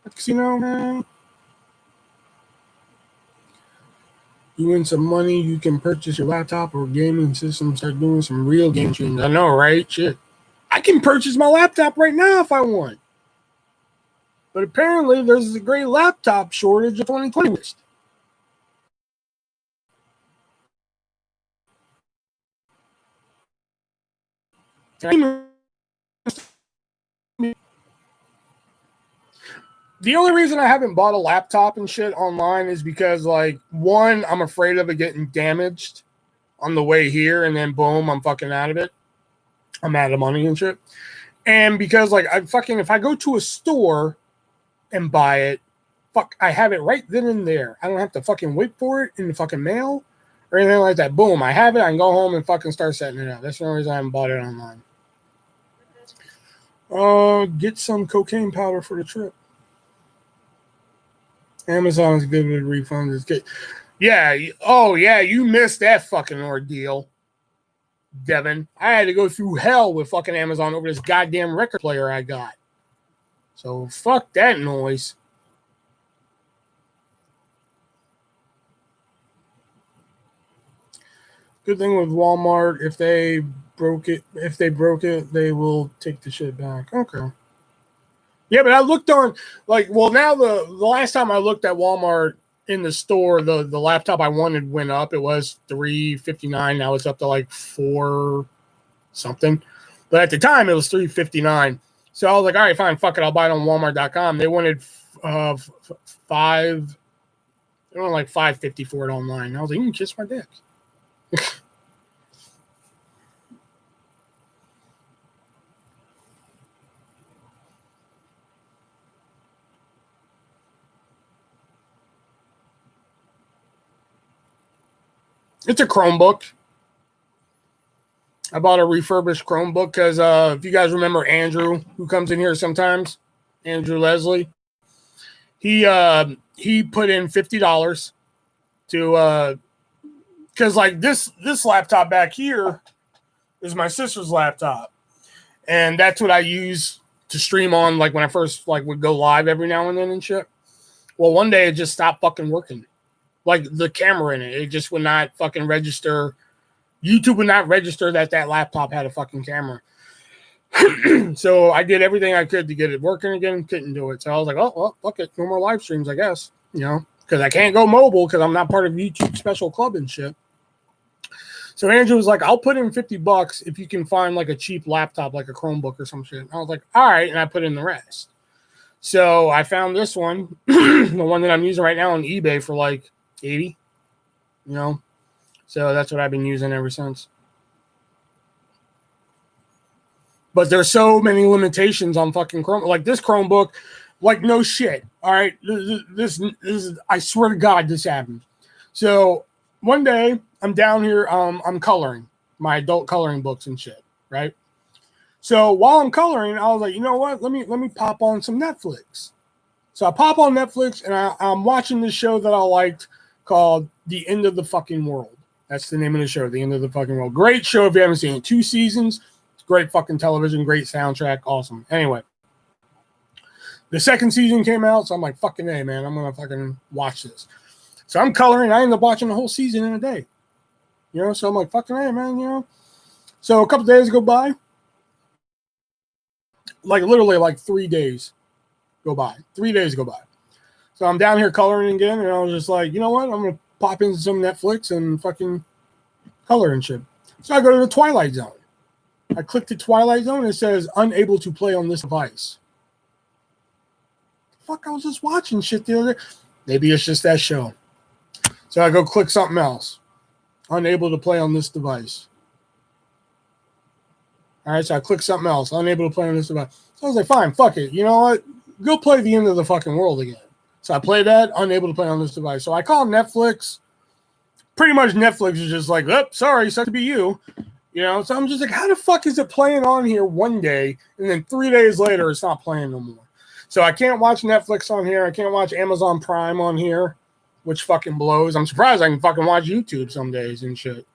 at the casino, man. You win some money, you can purchase your laptop or gaming system, start doing some real game streams. I know, right? Shit. I can purchase my laptop right now if I want. But apparently there's a great laptop shortage of 2020 list. The only reason I haven't bought a laptop and shit online is because, like, one, I'm afraid of it getting damaged on the way here, and then boom, I'm fucking out of it. I'm out of money and shit. And because, like, if I go to a store and buy it, I have it right then and there. I don't have to fucking wait for it in the fucking mail or anything like that. Boom, I have it. I can go home and fucking start setting it up. That's the only reason I haven't bought it online. Get some cocaine powder for the trip. Amazon is good with refunds. It's good. Yeah. Oh, yeah. You missed that fucking ordeal, Devin. I had to go through hell with fucking Amazon over this goddamn record player I got. So fuck that noise. Good thing with Walmart, if they broke it, they will take the shit back. Okay. Yeah, but I looked on now the last time I looked at Walmart in the store, the laptop I wanted went up. It was $359. Now it's up to like $4 something. But at the time it was $359. So I was like, all right, fine, fuck it, I'll buy it on Walmart.com. They wanted $550 for it online. I was like, you can kiss my dick. It's a Chromebook. I bought a refurbished Chromebook because if you guys remember Andrew, who comes in here sometimes, Andrew Leslie, he put in $50 to because like this laptop back here is my sister's laptop, and that's what I use to stream on. Like when I first would go live every now and then and shit. Well, one day it just stopped fucking working. Like the camera in it just would not fucking register. YouTube would not register that laptop had a fucking camera. So I did everything I could to get it working again. Couldn't do it. So I was like, oh, well, fuck it. No more live streams, I guess. Because I can't go mobile because I'm not part of YouTube Special Club and shit. So Andrew was like, I'll put in $50 if you can find like a cheap laptop, like a Chromebook or some shit. And I was like, all right. And I put in the rest. So I found this one, the one that I'm using right now on eBay for like $80. So that's what I've been using ever since. But there's so many limitations on fucking Chrome. Like this Chromebook, like no shit. All right, this is, I swear to God, this happened. So one day I'm down here, I'm coloring my adult coloring books and shit, right? So while I'm coloring, I was like, you know what? Let me pop on some Netflix. So I pop on Netflix and I'm watching this show that I liked called The End of the Fucking World. That's the name of the show, The End of the Fucking World. Great show if you haven't seen it. 2 seasons. Great fucking television. Great soundtrack. Awesome. Anyway. The second season came out, so I'm like, fucking A, man. I'm going to fucking watch this. So I'm coloring. I end up watching the whole season in a day. So I'm like, fucking A, man, So a couple days go by. Like literally like 3 days go by. 3 days go by. So I'm down here coloring again, and I was just like, you know what? I'm going to pop into some Netflix and fucking color and shit. So I go to the Twilight Zone. I click the Twilight Zone. It says unable to play on this device. Fuck, I was just watching shit the other day. Maybe it's just that show. So I go click something else. Unable to play on this device. All right, so I click something else. Unable to play on this device. So I was like, fine, fuck it. You know what? Go play the end of the fucking world again. So I play that, unable to play on this device. So I call Netflix. Pretty much Netflix is just like, oh, sorry, sucks to be you. You know, so I'm just like, how the fuck is it playing on here one day and then 3 days later it's not playing no more? So I can't watch Netflix on here. I can't watch Amazon Prime on here, which fucking blows. I'm surprised I can fucking watch YouTube some days and shit.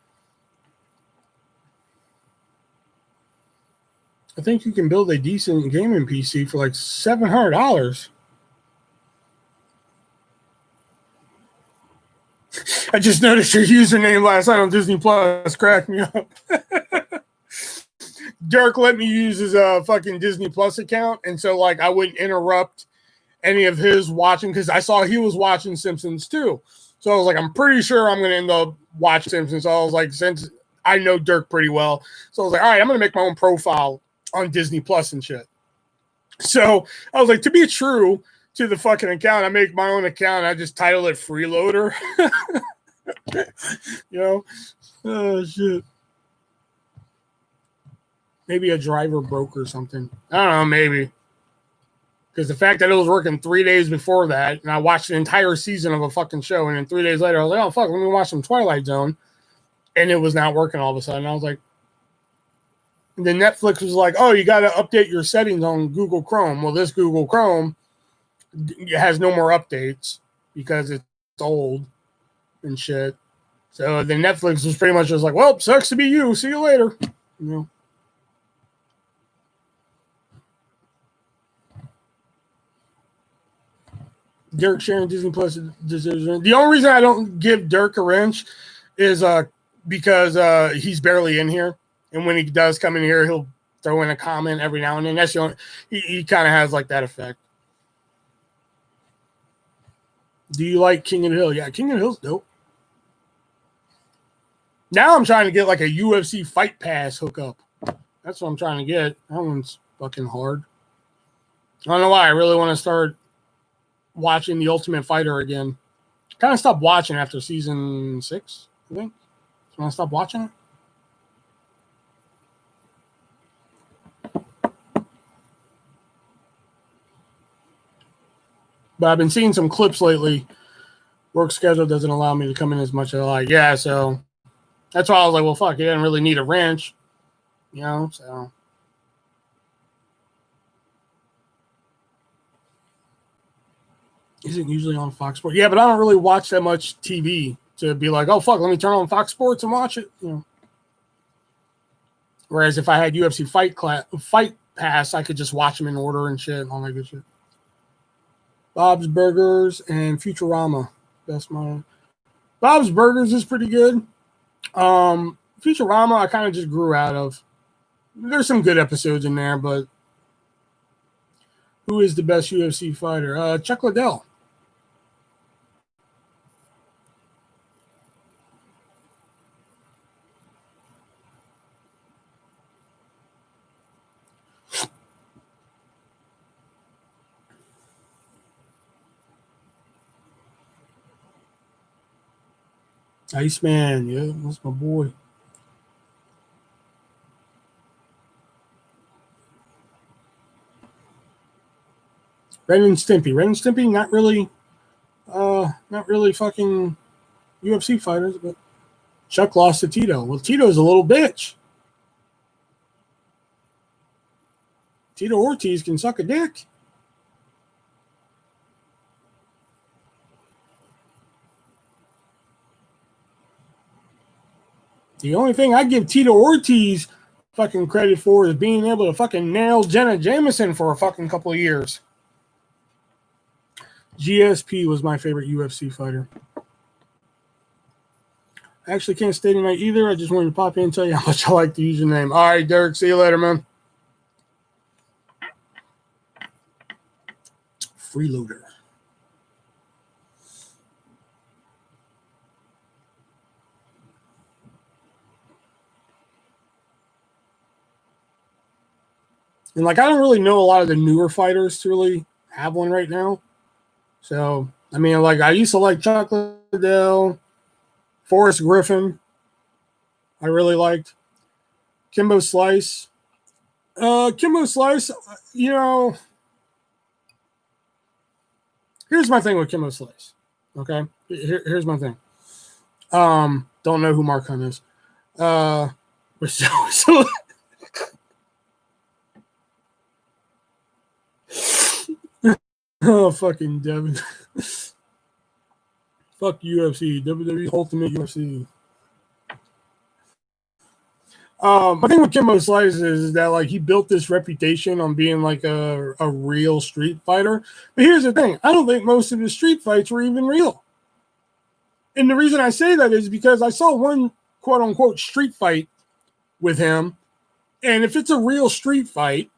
I think you can build a decent gaming PC for like $700. I just noticed your username last night on Disney Plus. Cracked me up. Dirk let me use his fucking Disney Plus account, and so like I wouldn't interrupt any of his watching because I saw he was watching Simpsons too. So I was like, I'm pretty sure I'm gonna end up watching Simpsons. So I was like, since I know Dirk pretty well, so I was like, all right, I'm gonna make my own profile on Disney Plus and shit. So I was like, to be true to the fucking account, I make my own account. I just title it Freeloader. You know? Oh, shit. Maybe a driver broke or something. I don't know, maybe. Because the fact that it was working 3 days before that, and I watched the entire season of a fucking show, and then 3 days later, I was like, oh, fuck, let me watch some Twilight Zone. And it was not working all of a sudden. I was like, and then Netflix was like, oh, you got to update your settings on Google Chrome. Well, this Google Chrome has no more updates because it's old and shit. So then Netflix was pretty much just like, well, sucks to be you. See you later. You know. Dirk sharing Disney Plus decision. The only reason I don't give Dirk a wrench is because he's barely in here. And when he does come in here, he'll throw in a comment every now and then. That's the only, he kind of has like that effect. Do you like King of the Hill? Yeah, King of the Hill's dope. Now I'm trying to get like a UFC Fight Pass hookup. That's what I'm trying to get. That one's fucking hard. I don't know why. I really want to start watching The Ultimate Fighter again. Kind of stopped watching after season 6, I think. So I want to stop watching it. But I've been seeing some clips lately. Work schedule doesn't allow me to come in as much as I like. Yeah, so that's why I was like, well, fuck, you didn't really need a wrench. You know, so. Isn't usually on Fox Sports. Yeah, but I don't really watch that much TV to be like, oh, fuck, let me turn on Fox Sports and watch it. You know. Whereas if I had UFC Fight Pass, I could just watch them in order and shit and all that good shit. Bob's Burgers and Futurama. That's my Bob's Burgers is pretty good. Futurama, I kind of just grew out of. There's some good episodes in there, but who is the best UFC fighter? Chuck Liddell. Iceman, yeah, that's my boy. Ren and Stimpy. Ren and Stimpy, not really fucking UFC fighters, but Chuck lost to Tito. Well, Tito's a little bitch. Tito Ortiz can suck a dick. The only thing I give Tito Ortiz fucking credit for is being able to fucking nail Jenna Jameson for a fucking couple of years. GSP was my favorite UFC fighter. I actually can't stay tonight either. I just wanted to pop in and tell you how much I like the username. All right, Derek. See you later, man. Freeloader. And like I don't really know a lot of the newer fighters to really have one right now. So I mean, like I used to like Chuck Liddell, Forrest Griffin. I really liked Kimbo Slice. Kimbo Slice, you know, here's my thing with Kimbo Slice. Okay, here's my thing. Don't know who Mark Hunt is. So oh, fucking Devin. Fuck UFC. WWE Ultimate UFC. My thing with Kimbo Slice is that like he built this reputation on being like a real street fighter. But here's the thing: I don't think most of his street fights were even real. And the reason I say that is because I saw one quote unquote street fight with him, and if it's a real street fight,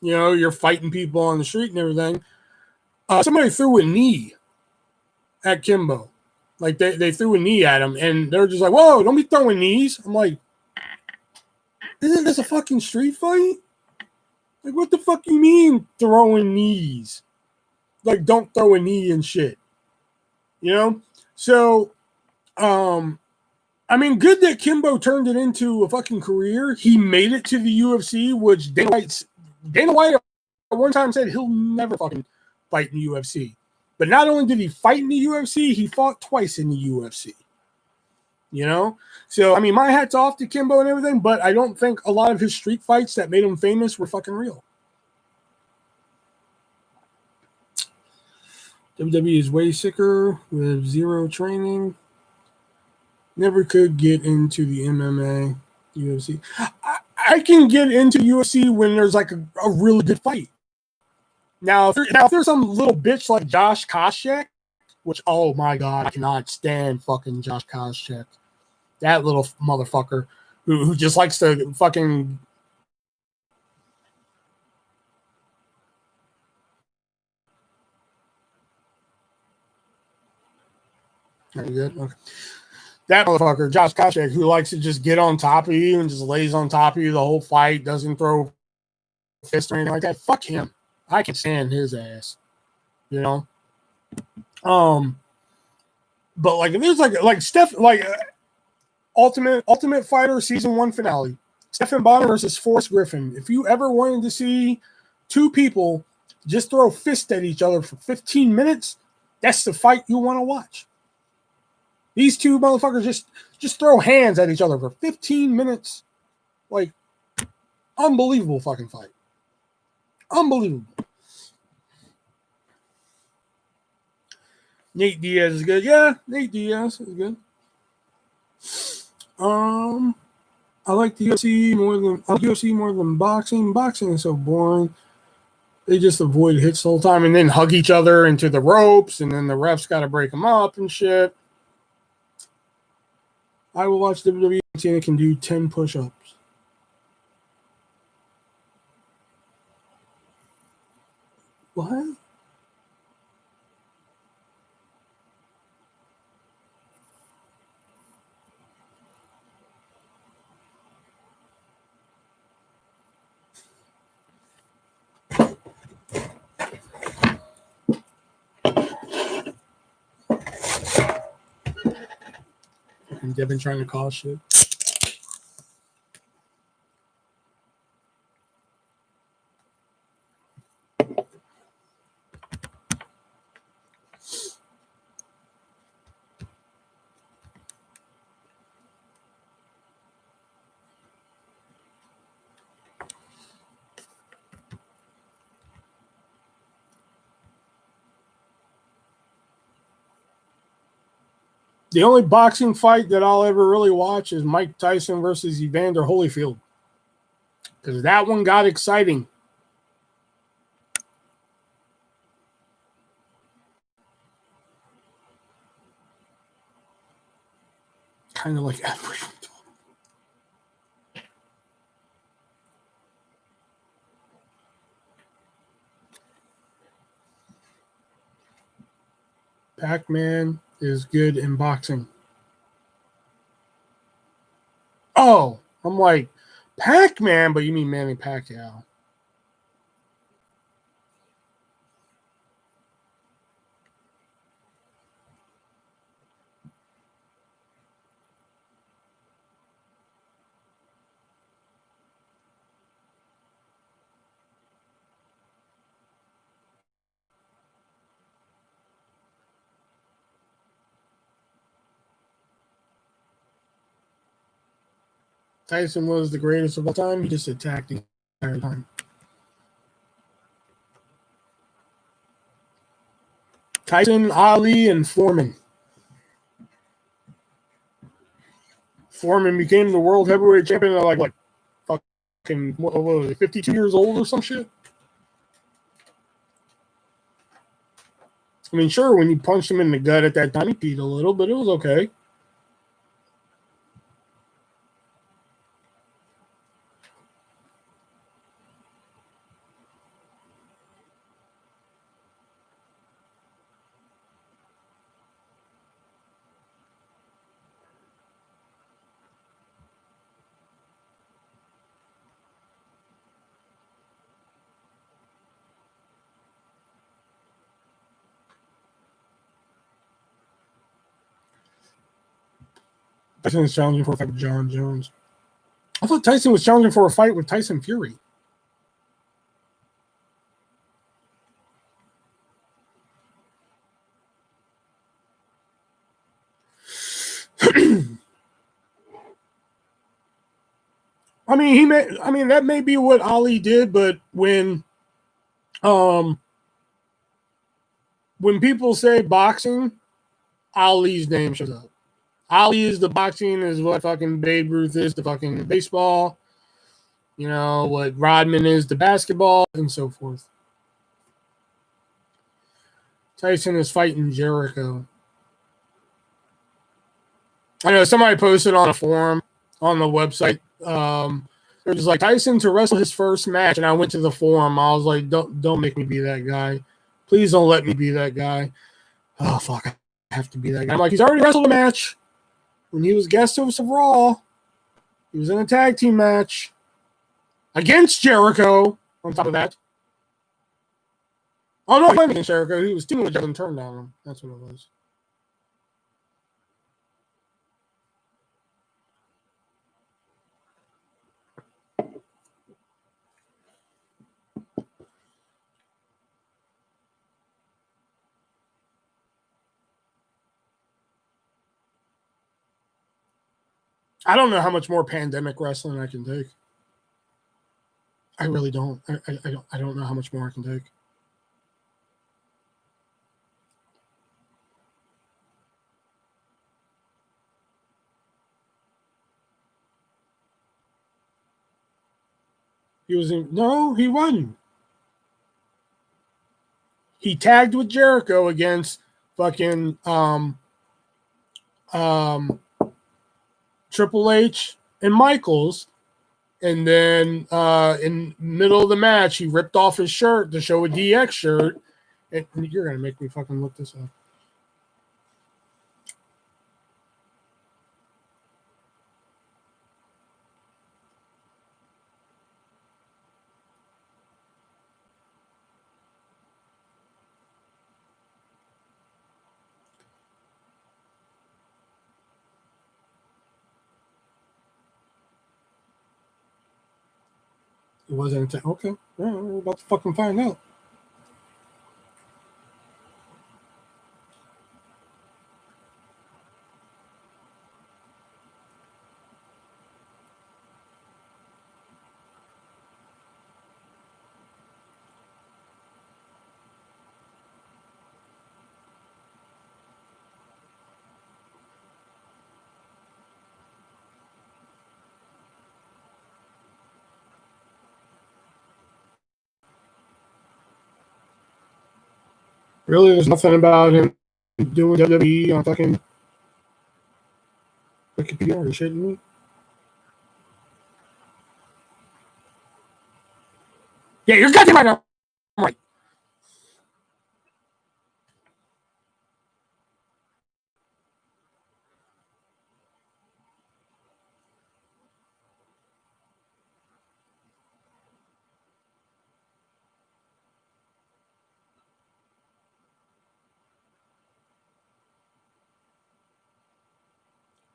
you know, you're fighting people on the street and everything. Somebody threw a knee at Kimbo. Like they threw a knee at him, and they're just like, "Whoa, don't be throwing knees." I'm like, isn't this a fucking street fight? Like, what the fuck you mean throwing knees? Like, don't throw a knee and shit. You know? So, I mean, good that Kimbo turned it into a fucking career. He made it to the UFC, which Dana White at one time said he'll never fucking fight in the UFC. But not only did he fight in the UFC, he fought twice in the UFC. You know? So, I mean, my hat's off to Kimbo and everything, but I don't think a lot of his street fights that made him famous were fucking real. WWE is way sicker with zero training. Never could get into the MMA, UFC. I can get into UFC when there's like a really good fight. Now, if there's some little bitch like Josh Koscheck, which, oh my God, I cannot stand fucking Josh Koscheck. That little motherfucker who just likes to fucking. Are you good? Okay. That motherfucker, Josh Koscheck, who likes to just get on top of you and just lays on top of you the whole fight, doesn't throw fists or anything like that. Fuck him. I can stand his ass. You know? But like there's like Steph like Ultimate Fighter Season 1 finale. Stephen Bonner versus Forrest Griffin. If you ever wanted to see two people just throw fists at each other for 15 minutes, that's the fight you want to watch. These two motherfuckers just throw hands at each other for 15 minutes. Like, unbelievable fucking fight. Unbelievable. Nate Diaz is good. Yeah, Nate Diaz is good. I like the UFC more than boxing. Boxing is so boring. They just avoid hits the whole time and then hug each other into the ropes, and then the refs got to break them up and shit. I will watch WWE and it can do 10 push-ups. What? And Devin trying to call shit. The only boxing fight that I'll ever really watch is Mike Tyson versus Evander Holyfield. Because that one got exciting. Kind of like everything. Pac-Man is good in boxing. Oh, I'm like, Pac-Man, but you mean Manny Pacquiao. Tyson was the greatest of all time. He just attacked the entire time. Tyson, Ali, and Foreman. Foreman became the world heavyweight champion at like fucking what was it, 52 years old or some shit. I mean, sure, when you punched him in the gut at that time, he peed a little, but it was okay. Tyson is challenging for a fight with John Jones. I thought Tyson was challenging for a fight with Tyson Fury. I mean, that may be what Ali did, but when people say boxing, Ali's name shows up. Ali is the boxing, is what fucking Babe Ruth is the fucking baseball. You know, what Rodman is the basketball, and so forth. Tyson is fighting Jericho. I know somebody posted on a forum on the website. It was like Tyson to wrestle his first match, and I went to the forum. I was like, don't make me be that guy. Please don't let me be that guy. Oh, fuck. I have to be that guy. I'm like, he's already wrestled a match. When he was guest host of Raw, he was in a tag team match against Jericho, on top of that. Oh, no, he wasn't against Jericho. He was teaming with Jericho and turned on him. That's what it was. I don't know how much more pandemic wrestling I can take. I really don't. I don't know how much more I can take. He wasn't. He tagged with Jericho against fucking Triple H and Michaels. And then in middle of the match, he ripped off his shirt to show a DX shirt. And you're going to make me fucking look this up. It wasn't okay. Yeah, we're about to fucking find out. Really, there's nothing about him doing WWE on fucking Wikipedia. Are you shitting me? Yeah, you're goddamn right. I'm right.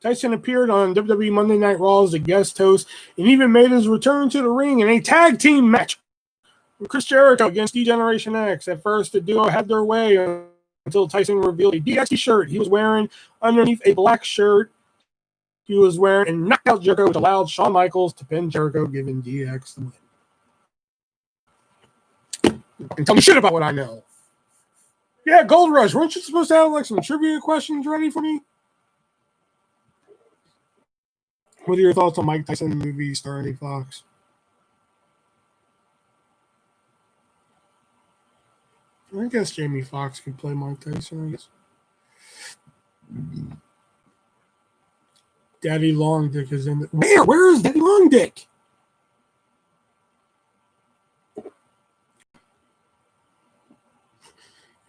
Tyson appeared on WWE Monday Night Raw as a guest host and even made his return to the ring in a tag team match with Chris Jericho against D-Generation X. At first, the duo had their way until Tyson revealed a DX shirt he was wearing underneath a black shirt he was wearing and knocked out Jericho, which allowed Shawn Michaels to pin Jericho, giving DX the win. And tell me shit about what I know. Yeah, Gold Rush. Weren't you supposed to have like some trivia questions ready for me? What are your thoughts on Mike Tyson movie starring Fox? I guess Jamie Foxx could play Mike Tyson, I guess. Daddy Long Dick is in the... Where is Daddy Long Dick?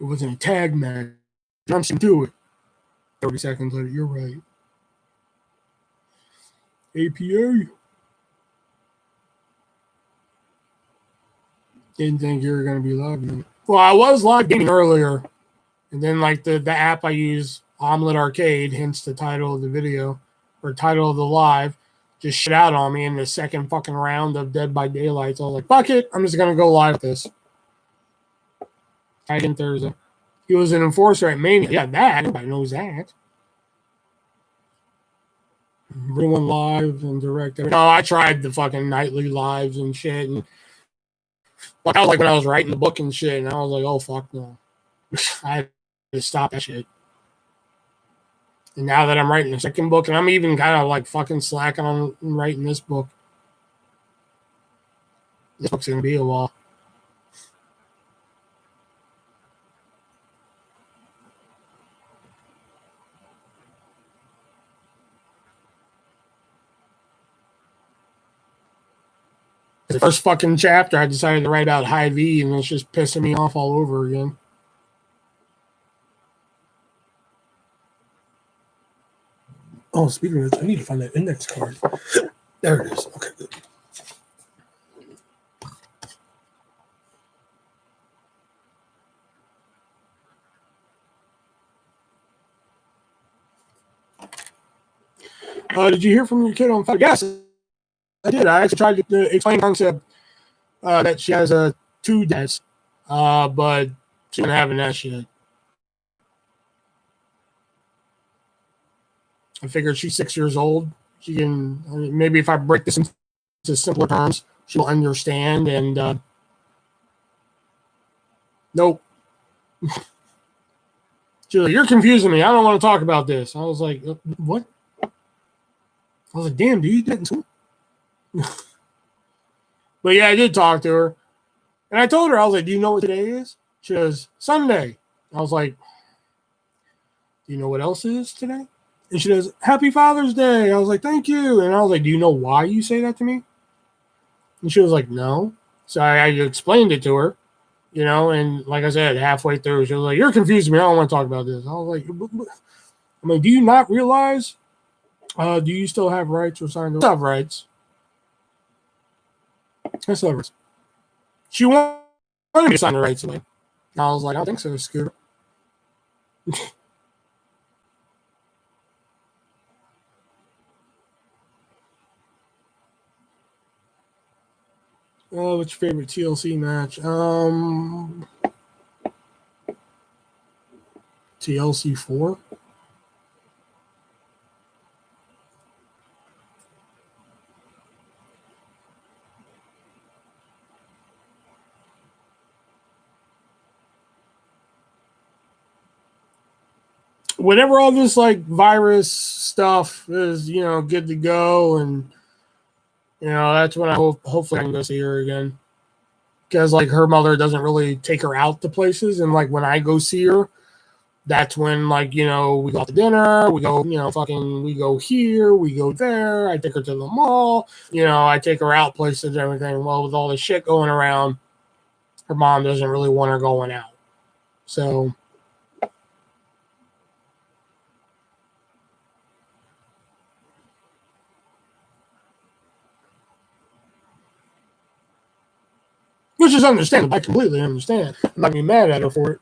It wasn't a tag match. Jumps into it. 30 seconds later, you're right. APA. Didn't think you were going to be live. Well, I was live gaming earlier. And then, like, the app I use, Omelet Arcade, hence the title of the video, or title of the live, just shit out on me in the second fucking round of Dead by Daylight. So I was like, fuck it. I'm just going to go live this. Tag in Thursday. He was an enforcer at Mania. Yeah, that. Everybody knows that. Everyone live and direct. No, I tried the fucking nightly lives and shit. And that was like when I was writing the book and shit. And I was like, oh, fuck no. I had to stop that shit. And now that I'm writing the second book, and I'm even kind of like fucking slacking on writing this book. This book's going to be a while. The first fucking chapter, I decided to write out High V, and it's just pissing me off all over again. Oh, speaking of this, I need to find that index card. There it is. Okay, good. Did you hear from your kid on Friday? Yes, I did. I actually tried to explain the concept that she has 2 dads, but she's not having that shit. I figured she's 6 years old. She can, maybe if I break this into simpler terms, she'll understand. And nope. She's like, you're confusing me. I don't want to talk about this. I was like, what? I was like, damn, dude, you didn't school? But yeah, I did talk to her. And I told her, I was like, do you know what today is? She goes, Sunday. I was like, do you know what else is today? And she goes, Happy Father's Day. I was like, thank you. And I was like, do you know why you say that to me? And she was like, no. So I explained it to her, you know, and like I said, halfway through, she was like, you're confusing me. I don't want to talk about this. I was like, I mean, do you not realize, do you still have rights or sign the rights? I still have rights. She wanted me to sign the rights away. And I was like, I don't think so, Scooter. What's your favorite TLC match? TLC 4? Whenever all this like virus stuff is, you know, good to go, and you know, that's when I hopefully I can go see her again. Because like her mother doesn't really take her out to places, and like when I go see her, that's when like, you know, we go out to dinner, we go, you know, we go here, we go there. I take her to the mall, you know, I take her out places and everything. Well, with all the shit going around, her mom doesn't really want her going out. So. Which is understandable. I completely understand. I'm not being mad at her for it.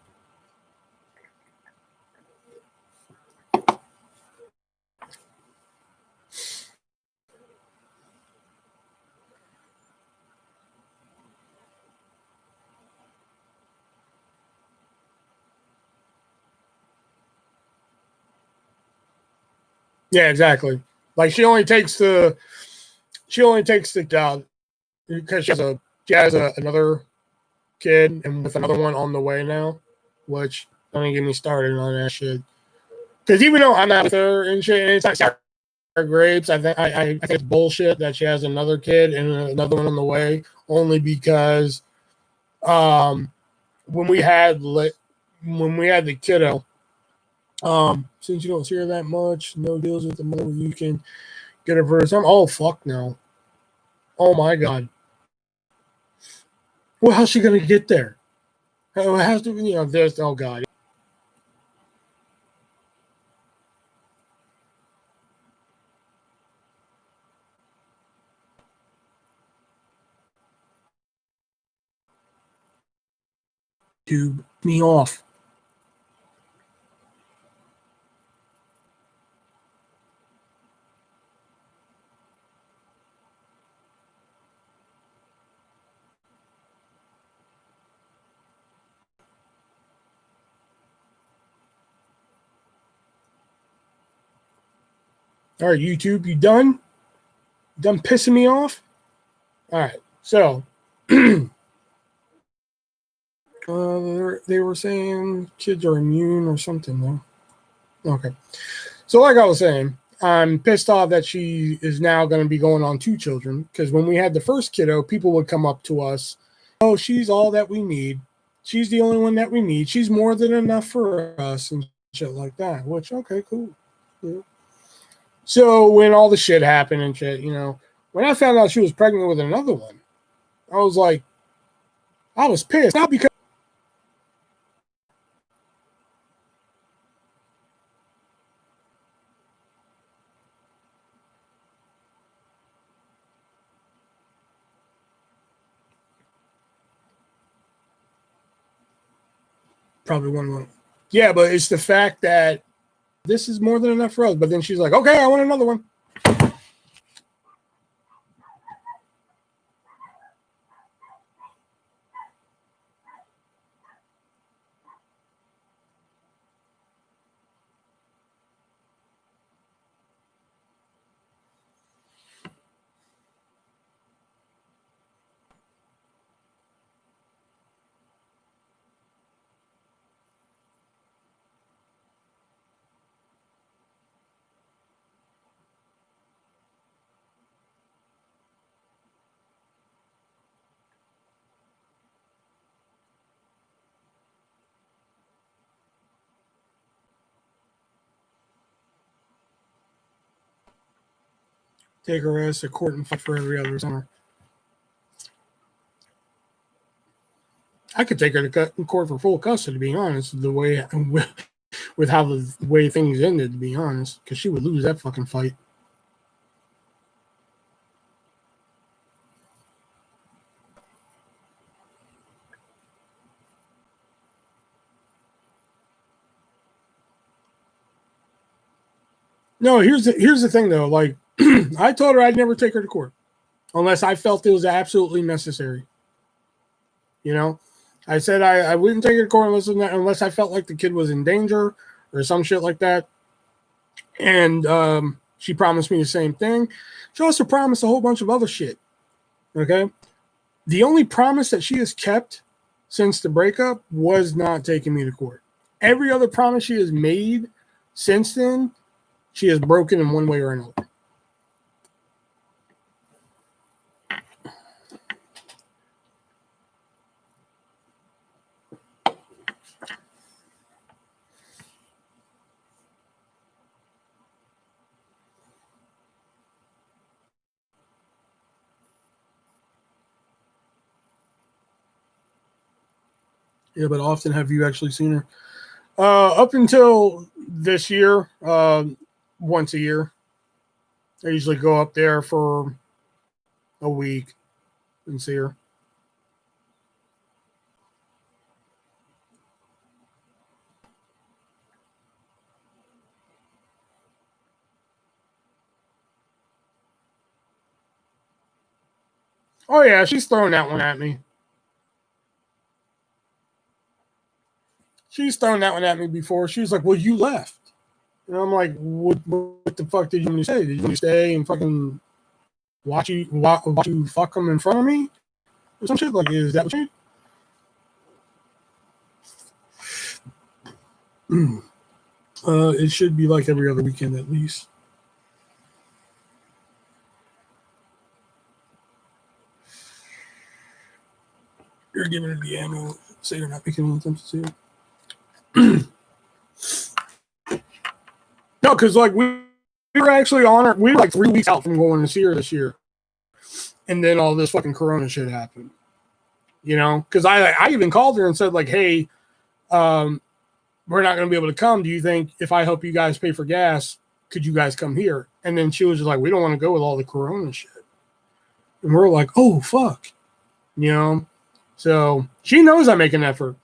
Yeah, exactly. Like she only takes the because she has another kid and with another one on the way now, which don't even get me started on that shit. Because even though I'm not with her and shit, and it's not sour grapes, I think it's bullshit that she has another kid and another one on the way. Only because when we had the kiddo, since you don't see her that much, no deals with the mother, you can get her for some. Oh fuck no! Oh my god! Well, how's she gonna get there? How's there's oh god. Tube me off. All right, YouTube, you done? Done pissing me off? All right, so they were saying kids are immune or something, though. Okay, so like I was saying, I'm pissed off that she is now going to be going on 2 children because when we had the first kiddo, people would come up to us, oh, she's all that we need. She's the only one that we need. She's more than enough for us and shit like that, which, okay, cool. Yeah. So when all the shit happened and shit, when I found out she was pregnant with another one, I was like, I was pissed. Not because probably one. Yeah, but it's the fact that this is more than enough for us. But then she's like, okay, I want another one. Take her ass to court and fight for every other summer. I could take her to court for full custody, to be honest, the way with how the way things ended, to be honest, because she would lose that fucking fight. No, here's the thing though. Like, I told her I'd never take her to court unless I felt it was absolutely necessary. I said I wouldn't take her to court unless I felt like the kid was in danger or some shit like that. And she promised me the same thing. She also promised a whole bunch of other shit. Okay. The only promise that she has kept since the breakup was not taking me to court. Every other promise she has made since then, she has broken in one way or another. Yeah, but often have you actually seen her? Up until this year, once a year. I usually go up there for a week and see her. Oh yeah, she's thrown that one at me. She's thrown that one at me before. She was like, "Well, you left." And I'm like, what the fuck did you want me to say? Did you want me to stay and fucking watch you fuck them in front of me? Or some shit? Like, is that what you need? It should be like every other weekend at least. You're giving it the ammo, so you're not making any attempts to it. No, because like we were actually we were like 3 weeks out from going to see her this year, and then all this fucking Corona shit happened. You know, because I even called her and said like, hey, we're not going to be able to come. Do you think if I help you guys pay for gas, could you guys come here? And then she was just like, we don't want to go with all the Corona shit. And we're like, oh fuck, you know. So she knows I make an effort.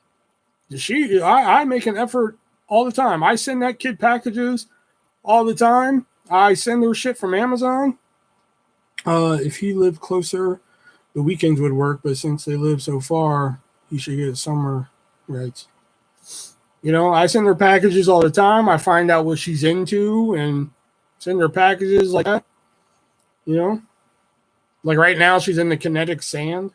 I make an effort all the time. I send that kid packages all the time. I send her shit from Amazon. If he lived closer, the weekends would work. But since they live so far, he should get summer rates. You know, I send her packages all the time. I find out what she's into and send her packages like that. You know, like right now she's in the kinetic sand.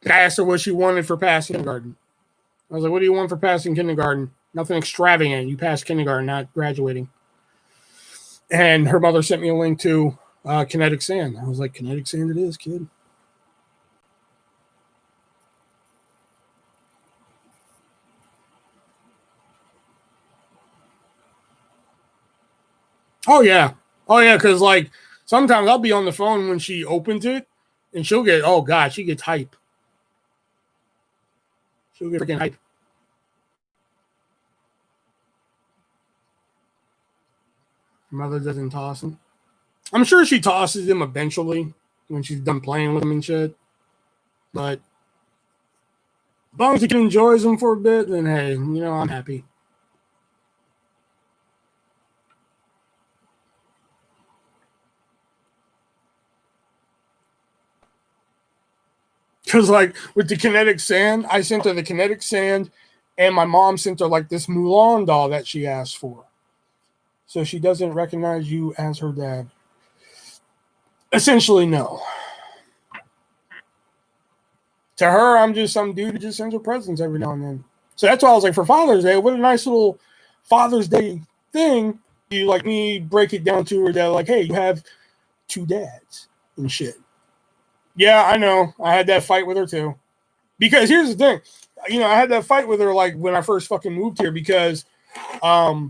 I asked her what she wanted for passing kindergarten. I was like, what do you want for passing kindergarten? Nothing extravagant. You pass kindergarten, not graduating. And her mother sent me a link to kinetic sand. I was like, kinetic sand it is, kid. Oh, yeah. Oh, yeah, because like sometimes I'll be on the phone when she opens it and she'll get, oh, God, she gets hype. She'll get freaking hype. Mother doesn't toss him. I'm sure she tosses him eventually when she's done playing with him and shit. But as long as he enjoys them for a bit, then hey, you know, I'm happy. Because like with the kinetic sand, I sent her the kinetic sand, and my mom sent her like this Mulan doll that she asked for. So she doesn't recognize you as her dad. Essentially, no. To her, I'm just some dude who just sends her presents every now and then. So that's why I was like, for Father's Day, what a nice little Father's Day thing. You like me break it down to her that like, hey, you have 2 dads and shit. Yeah, I know. I had that fight with her too. Because here's the thing. You know, I had that fight with her like when I first fucking moved here because yeah,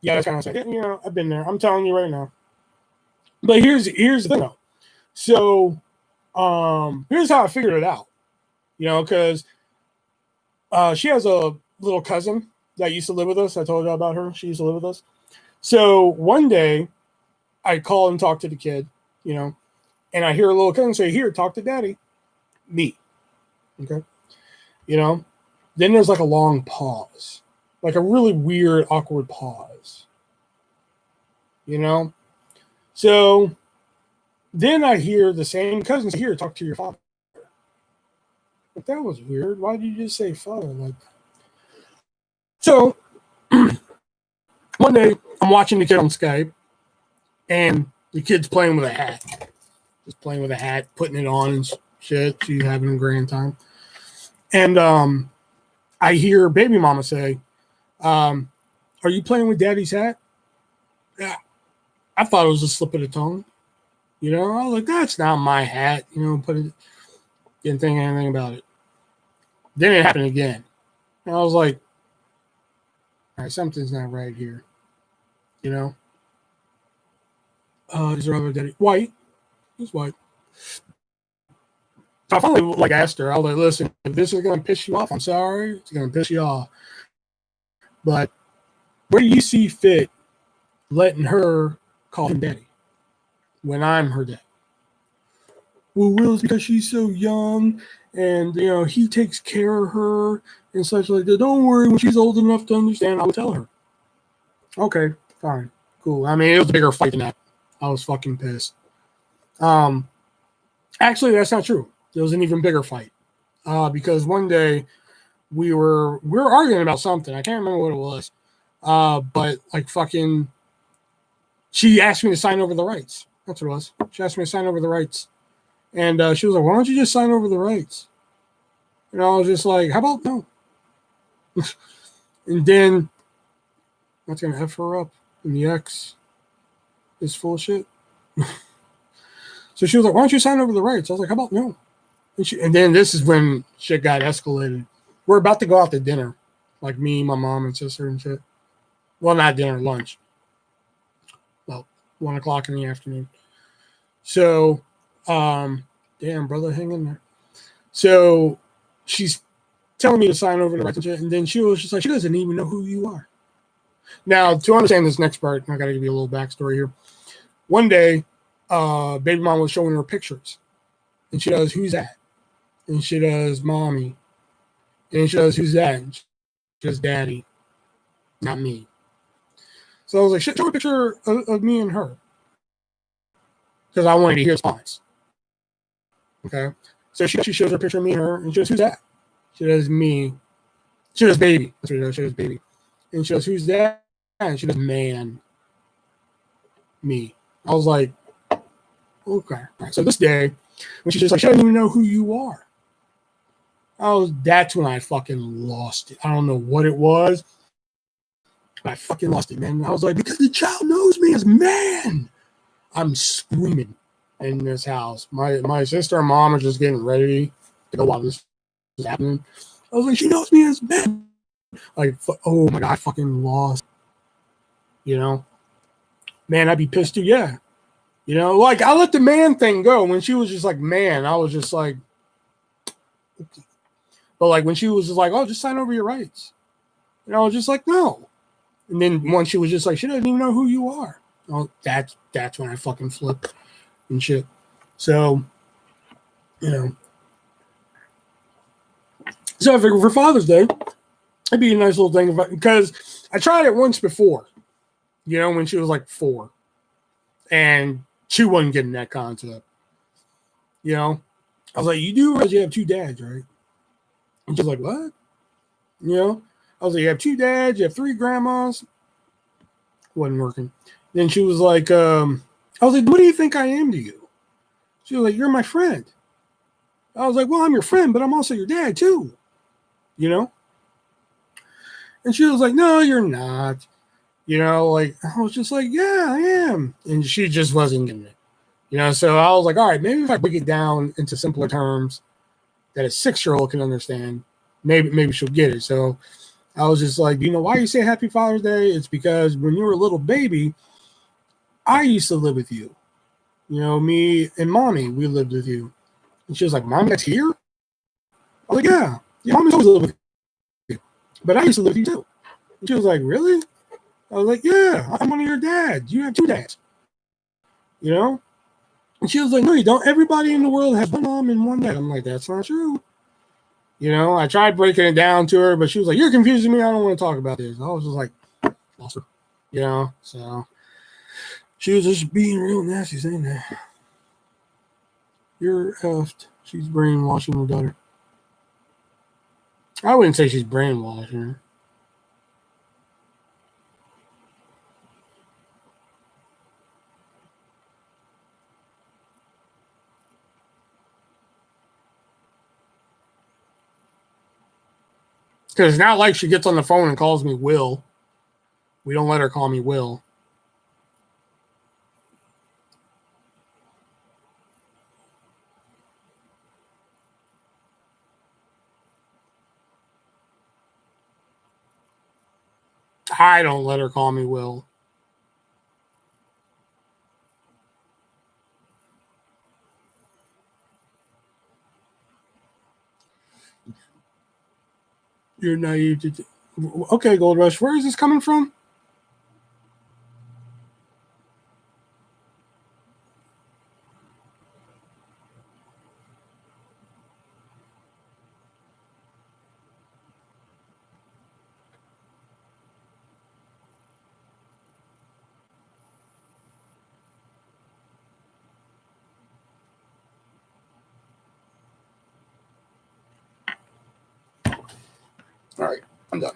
that's kind of like, you know, I've been there. I'm telling you right now. But here's the thing though. So here's how I figured it out. You know, because she has a little cousin that used to live with us. I told you about her. She used to live with us. So one day I call and talk to the kid, you know, and I hear a little cousin say, here, talk to daddy. Me. Okay. You know, then there's like a long pause, like a really weird, awkward pause. You know? So then I hear the same cousin say, here, talk to your father. But that was weird. Why did you just say father like that? So one day I'm watching the kid on Skype and the kid's playing with a hat. Just playing with a hat, putting it on and shit. She's having a grand time. And I hear baby mama say, are you playing with daddy's hat? Yeah. I thought it was a slip of the tongue. You know, I was like, that's not my hat. You know, didn't think anything about it. Then it happened again. And I was like, all right, something's not right here. You know? Is there other daddy? White. He's white. So I finally like asked her, I was like, listen, if this is gonna piss you off, I'm sorry. It's gonna piss you off. But where do you see fit letting her call him daddy when I'm her dad? Well, Will's because she's so young and you know he takes care of her and such like that. Don't worry, when she's old enough to understand, I will tell her. Okay, fine, cool. I mean, it was a bigger fight than that. I was fucking pissed. Actually, that's not true. There was an even bigger fight. Because one day we were arguing about something. I can't remember what it was. But like fucking, she asked me to sign over the rights. That's what it was. She asked me to sign over the rights, and she was like, "Why don't you just sign over the rights?" And I was just like, "How about no?" And then that's gonna F her up, and the ex is full of shit. So she was like, "Why don't you sign over the rights?" I was like, "How about no?" And then this is when shit got escalated. We're about to go out to dinner, like me, my mom, and sister and shit. Well, not dinner, lunch. Well, 1:00 in the afternoon. So, damn, brother, hang in there. So she's telling me to sign over the rights and shit, and then she was just like, she doesn't even know who you are. Now, to understand this next part, I got to give you a little backstory here. One day, baby mom was showing her pictures, and she does, "Who's that?" And she does, "Mommy." And she does, "Who's that?" And she does, "Daddy," not me. So I was like, show a picture of me and her, because I wanted to hear response. Okay. So she shows her picture of me and her, and she goes, "Who's that?" She does, "Me." She does, "Baby." That's what she does. She does, "Baby." And she goes, "Who's that?" And she does, "Man." Me. I was like, okay. All right. So this day, when she's just like, "She doesn't even know who you are." That's when I fucking lost it. I don't know what it was, but I fucking lost it, man. I was like, because the child knows me as man. I'm screaming in this house. My sister and mom are just getting ready to go while this is happening. I was like, she knows me as man. Like, oh my God, I fucking lost. You know? Man, I'd be pissed too. Yeah. You know, like I let the man thing go. When she was just like, "Man," I was just like, okay. But like when she was just like, "Oh, just sign over your rights." And I was just like, "No." And then once she was just like, "She doesn't even know who you are." Oh, that's when I fucking flipped and shit. So, you know. So I figured for Father's Day, it'd be a nice little thing because I tried it once before, you know, when she was like 4. And she wasn't getting that concept. You know? I was like, "You do realize you have 2 dads, right?" And she's like, "What?" You know? I was like, "You have 2 dads, you have 3 grandmas." Wasn't working. Then she was like, I was like, "What do you think I am to you?" She was like, "You're my friend." I was like, "Well, I'm your friend, but I'm also your dad too." You know? And she was like, "No, you're not." You know, like I was just like, "Yeah, I am." And she just wasn't getting it. You know, so I was like, all right, maybe if I break it down into simpler terms that a 6-year-old can understand, maybe she'll get it. So I was just like, "You know why you say Happy Father's Day? It's because when you were a little baby, I used to live with you. You know, me and Mommy, we lived with you." And she was like, "Mommy, that's here?" I was like, "Yeah. Yeah, Mommy's always lived with you. But I used to live with you too." And she was like, "Really?" I was like, "Yeah, I'm one of your dads. You have 2 dads." You know? And she was like, "No, you don't. Everybody in the world has one mom and one dad." I'm like, "That's not true." You know, I tried breaking it down to her, but she was like, "You're confusing me. I don't want to talk about this." I was just like, lost her. You know, so she was just being real nasty, saying that. "You're effed." She's brainwashing her daughter. I wouldn't say she's brainwashing her. Because it's not like she gets on the phone and calls me Will. We don't let her call me Will. I don't let her call me Will. You're naive. Okay, Gold Rush, where is this coming from? All right, I'm done.